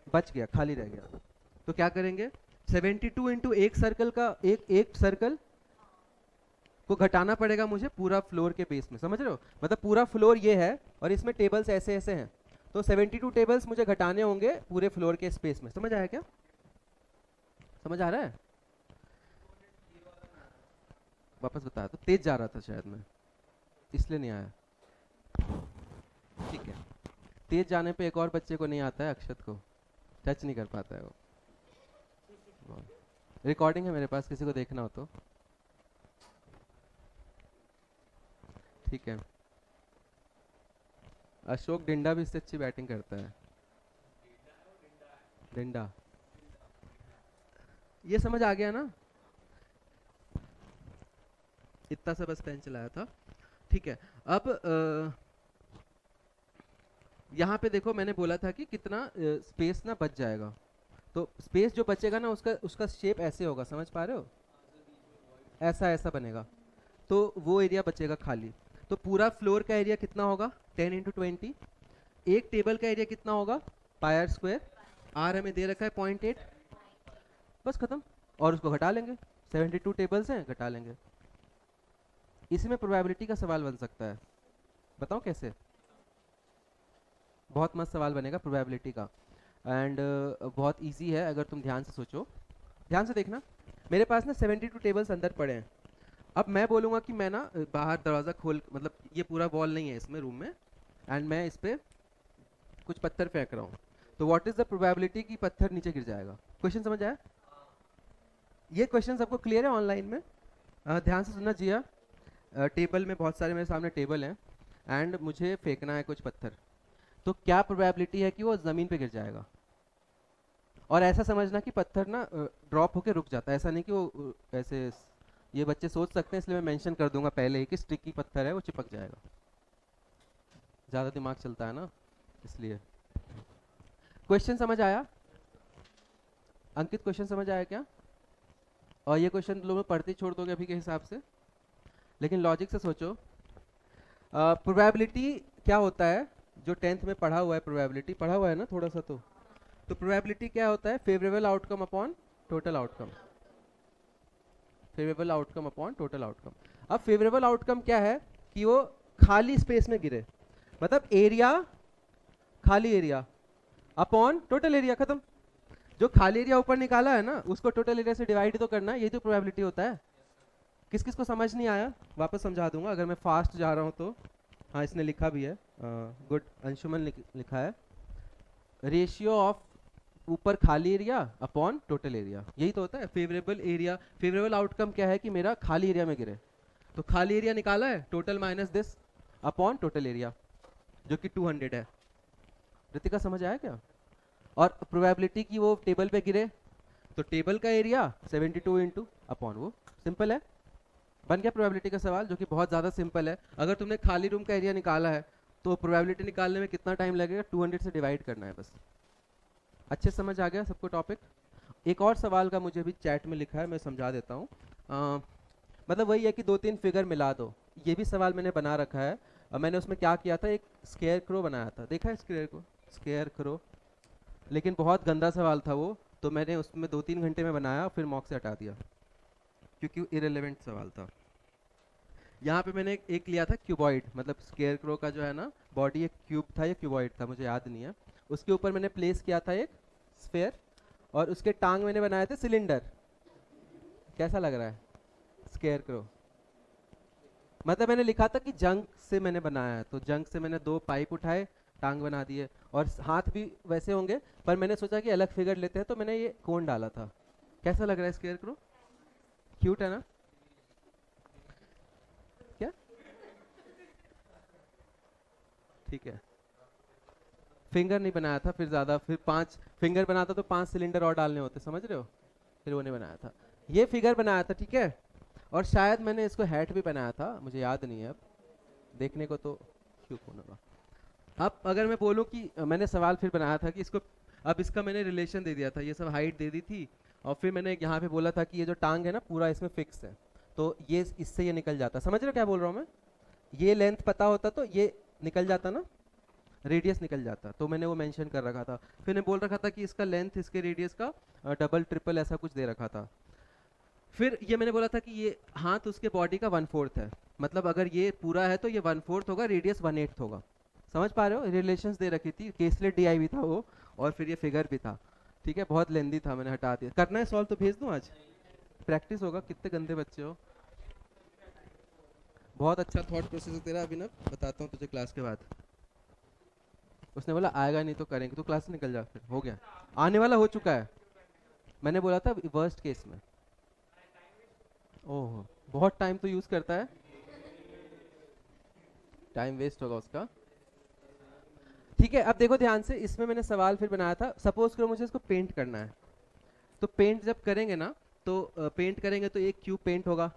बच गया, खाली रह गया, तो क्या करेंगे? 72 इंटू एक सर्कल का, एक सर्कल को घटाना पड़ेगा मुझे पूरा फ्लोर के बेस में, समझ रहे हो? मतलब पूरा फ्लोर ये है और इसमें टेबल्स ऐसे ऐसे हैं, तो 72 टेबल्स मुझे घटाने होंगे पूरे फ्लोर के स्पेस में। समझ आया क्या? समझ आ रहा है? वापस बताया, तो तेज जा रहा था शायद मैं, इसलिए नहीं आया। ठीक है, तेज जाने पे एक और बच्चे को नहीं आता है, अक्षत को, टच नहीं कर पाता है वो। रिकॉर्डिंग है मेरे पास, किसी को देखना हो तो। ठीक है, अशोक डिंडा भी इससे अच्छी बैटिंग करता है। डिंडा, ये समझ आ गया ना? इतना सा बस पेन चलाया था, ठीक है। अब यहाँ पे देखो, मैंने बोला था कि कितना स्पेस ना बच जाएगा, तो स्पेस जो बचेगा ना उसका उसका शेप ऐसे होगा, समझ पा रहे हो? ऐसा ऐसा बनेगा, तो वो एरिया बचेगा खाली। तो पूरा फ्लोर का एरिया कितना होगा? 10 इंटू 20। एक टेबल का एरिया कितना होगा? पाई स्क्वायर, आर हमें दे रखा है 0.8, बस खत्म। और उसको घटा लेंगे, 72 टेबल्स हैं, घटा लेंगे। इसमें प्रोबेबिलिटी का सवाल बन सकता है, बताओ कैसे? बहुत मस्त सवाल बनेगा प्रोबेबिलिटी का, एंड बहुत इजी है अगर तुम ध्यान से सोचो। ध्यान से देखना, मेरे पास ना 72 टेबल्स अंदर पड़े हैं। अब मैं बोलूँगा कि मैं ना बाहर दरवाज़ा खोल, मतलब ये पूरा वॉल नहीं है इसमें रूम में, एंड मैं इस पर कुछ पत्थर फेंक रहा हूँ, तो व्हाट इज़ द प्रोबेबिलिटी कि पत्थर नीचे गिर जाएगा? क्वेश्चन समझ आया? ये क्वेश्चन सबको क्लियर है ऑनलाइन में? ध्यान से सुनना जिया। टेबल में बहुत सारे मेरे सामने टेबल हैं, एंड मुझे फेंकना है कुछ पत्थर, तो क्या प्रोबेबिलिटी है कि वो ज़मीन पे गिर जाएगा? और ऐसा समझना कि पत्थर ना ड्रॉप होके रुक जाता है, ऐसा नहीं कि वो ऐसे, ये बच्चे सोच सकते हैं, इसलिए मैं मेंशन कर दूंगा पहले ही कि स्टिकी पत्थर है, वो चिपक जाएगा। ज़्यादा दिमाग चलता है ना, इसलिए। क्वेश्चन समझ आया अंकित? क्वेश्चन समझ आया क्या? और ये क्वेश्चन लोग पढ़ते छोड़ दोगे अभी के हिसाब से, लेकिन लॉजिक से सोचो। प्रोबेबिलिटी क्या होता है? जो 10th में पढ़ा हुआ है, प्रोबेबिलिटी पढ़ा हुआ है ना थोड़ा सा, तो प्रोबेबिलिटी क्या होता है? Favourable outcome upon total outcome, favourable outcome upon total outcome. अब फेवरेबल आउटकम क्या है? कि वो खाली स्पेस में गिरे, मतलब एरिया, खाली एरिया अपॉन टोटल एरिया, खत्म। जो खाली एरिया ऊपर निकाला है ना, उसको टोटल एरिया से डिवाइड तो करना है, ये तो प्रोबेबिलिटी होता है। किस किस को समझ नहीं आया? वापस समझा दूंगा अगर मैं फास्ट जा रहा हूँ तो। हाँ, इसने लिखा भी है, गुड, अंशुमन लिखा है, रेशियो ऑफ ऊपर खाली एरिया अपॉन टोटल एरिया, यही तो होता है फेवरेबल एरिया। फेवरेबल आउटकम क्या है? कि मेरा खाली एरिया में गिरे, तो खाली एरिया निकाला है, total minus this upon total area, जो कि 200 है। रितिका समझ आया क्या? और प्रोबेबिलिटी की वो टेबल पे गिरे, तो टेबल का एरिया 72 इंटू अपॉन वो, सिंपल है। बन गया प्रोबेबिलिटी का सवाल, जो कि बहुत ज़्यादा सिंपल है। अगर तुमने खाली रूम का एरिया निकाला है तो प्रोबेबिलिटी निकालने में कितना टाइम लगेगा, 200 से डिवाइड करना है बस। अच्छे समझ आ गया सबको टॉपिक। एक और सवाल का मुझे भी चैट में लिखा है, मैं समझा देता हूँ। मतलब वही है कि 2-3 फिगर मिला दो, ये भी सवाल मैंने बना रखा है। मैंने उसमें क्या किया था, एक स्केयर क्रो बनाया था, देखा है स्केयर क्रो, लेकिन बहुत गंदा सवाल था वो, तो मैंने उसमें 2-3 घंटे में बनाया, फिर मॉक से हटा दिया क्योंकि इरेलेवेंट सवाल था। यहाँ पे मैंने एक लिया था क्यूबॉइड, मतलब स्केयर क्रो का जो है ना बॉडी एक क्यूब था या क्यूबॉइड था, मुझे याद नहीं है। उसके ऊपर मैंने प्लेस किया था एक स्फेयर, और उसके टांग मैंने बनाए थे सिलेंडर। कैसा लग रहा है स्केयर क्रो? मतलब मैंने लिखा था कि जंग से मैंने बनाया है, तो जंग से मैंने 2 पाइप उठाए, टांग बना दिए, और हाथ भी वैसे होंगे, पर मैंने सोचा कि अलग फिगर लेते हैं, तो मैंने ये कोन डाला था। कैसा लग रहा है स्केयर क्रो? क्यूट है ना? क्या ठीक है। फिंगर नहीं बनाया था, फिर ज़्यादा, फिर 5 फिंगर बनाता तो 5 सिलेंडर और डालने होते, समझ रहे हो? फिर वो नहीं बनाया था, ये फिगर बनाया था, ठीक है। और शायद मैंने इसको हैट भी बनाया था, मुझे याद नहीं है अब, देखने को तो क्यों कौन होगा। अब अगर मैं बोलूँ कि मैंने सवाल फिर बनाया था कि इसको, अब इसका मैंने रिलेशन दे दिया था, ये सब हाइट दे दी थी, और फिर मैंने यहाँ पे बोला था कि ये जो टांग है ना पूरा इसमें फिक्स है, तो ये इससे ये निकल जाता, समझ रहे हो क्या बोल रहा हूँ मैं? ये लेंथ पता होता तो ये निकल जाता ना, रेडियस निकल जाता, तो मैंने वो मेंशन कर रखा था। फिर मैंने बोल रखा था कि इसका लेंथ इसके रेडियस का डबल ट्रिपल ऐसा कुछ दे रखा था। फिर ये मैंने बोला था कि ये हाथ उसके बॉडी का 1/4 है, मतलब अगर ये पूरा है तो ये 1/4 होगा, रेडियस 1/8 होगा। समझ पा रहे हो? रिलेशंस दे रखी थी, केसलेट DI भी था वो, और फिर ये फिगर भी था, ठीक है। बहुत लेंदी था, मैंने हटा दिया। करना है सॉल्व तो भेज दूं आज, प्रैक्टिस होगा। कितने गंदे बच्चे हो। बहुत अच्छा थॉट प्रोसेस है तेरा अभिनव, बताता हूँ तुझे क्लास के बाद। उसने बोला आएगा नहीं तो करेंगे, तो क्लास से निकल जा, फिर हो गया, आने वाला हो चुका है। मैंने बोला था वर्स्ट केस में। ओह, बहुत टाइम तो यूज करता है, टाइम वेस्ट होगा उसका। ठीक है, अब देखो ध्यान से, इसमें मैंने सवाल फिर बनाया था, सपोज करो मुझे इसको पेंट करना है, तो पेंट जब करेंगे ना, तो पेंट करेंगे तो एक क्यूब पेंट होगा,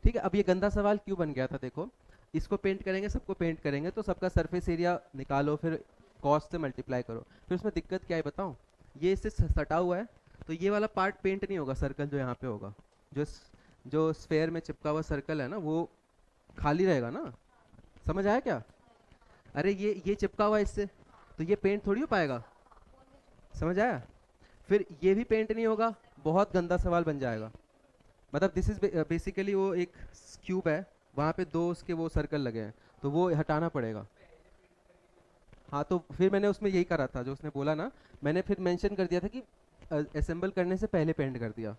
ठीक है। अब ये गंदा सवाल क्यों बन गया था, देखो, इसको पेंट करेंगे, सबको पेंट करेंगे, तो सबका सरफेस एरिया निकालो, फिर कॉस्ट से मल्टीप्लाई करो। फिर उसमें दिक्कत क्या है बताऊं, ये इससे सटा हुआ है, तो ये वाला पार्ट पेंट नहीं होगा, सर्कल जो यहाँ पे होगा, जो जो स्फेयर में चिपका हुआ सर्कल है ना, वो खाली रहेगा ना। समझ आया क्या? अरे ये चिपका हुआ है इससे, तो ये पेंट थोड़ी हो पाएगा। समझ आया? फिर ये भी पेंट नहीं होगा, बहुत गंदा सवाल बन जाएगा। मतलब दिस इज बेसिकली वो एक क्यूब है, वहाँ पे 2 उसके वो सर्कल लगे हैं, तो वो हटाना पड़ेगा। हाँ, तो फिर मैंने उसमें यही करा था जो उसने बोला ना, मैंने फिर मेंशन कर दिया था कि असेंबल करने से पहले पेंट कर दिया।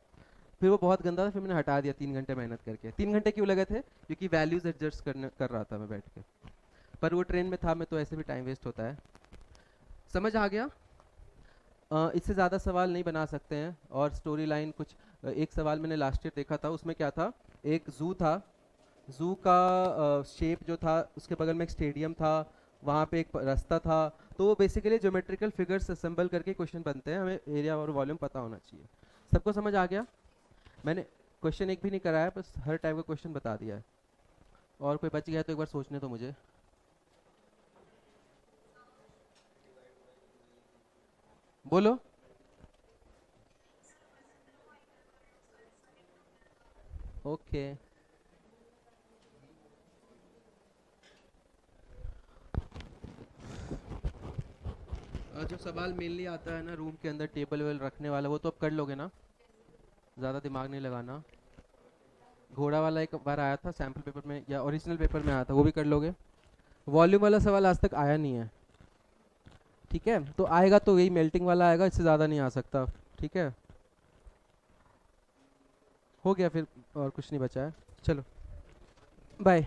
फिर वो बहुत गंदा था, फिर मैंने हटा दिया 3 घंटे मेहनत करके। 3 घंटे क्यों लगे थे? क्योंकि वैल्यूज एडजस्ट कर रहा था मैं बैठ के, पर वो ट्रेन में था मैं, तो ऐसे भी टाइम वेस्ट होता है। समझ आ गया? इससे ज़्यादा सवाल नहीं बना सकते हैं। और स्टोरी लाइन कुछ, एक सवाल मैंने लास्ट ईयर देखा था, उसमें क्या था, एक जू था, जू का शेप जो था, उसके बगल में एक स्टेडियम था, वहाँ पे एक रास्ता था, तो वो बेसिकली ज्योमेट्रिकल फिगर्स असेंबल करके क्वेश्चन बनते हैं, हमें एरिया और वॉल्यूम पता होना चाहिए। सबको समझ आ गया? मैंने क्वेश्चन एक भी नहीं कराया, बस हर टाइप का क्वेश्चन बता दिया है। और कोई बच गया तो एक बार सोचने तो मुझे। बोलो। ओके, जो सवाल मेनली आता है ना रूम के अंदर टेबल वेबल रखने वाला, वो तो अब कर लोगे ना, ज़्यादा दिमाग नहीं लगाना। घोड़ा वाला एक बार आया था सैम्पल पेपर में, या ओरिजिनल पेपर में आया था, वो भी कर लोगे। वॉल्यूम वाला सवाल आज तक आया नहीं है, ठीक है, तो आएगा तो यही मेल्टिंग वाला आएगा, इससे ज़्यादा नहीं आ सकता, ठीक है। हो गया फिर, और कुछ नहीं बचा है, चलो बाय।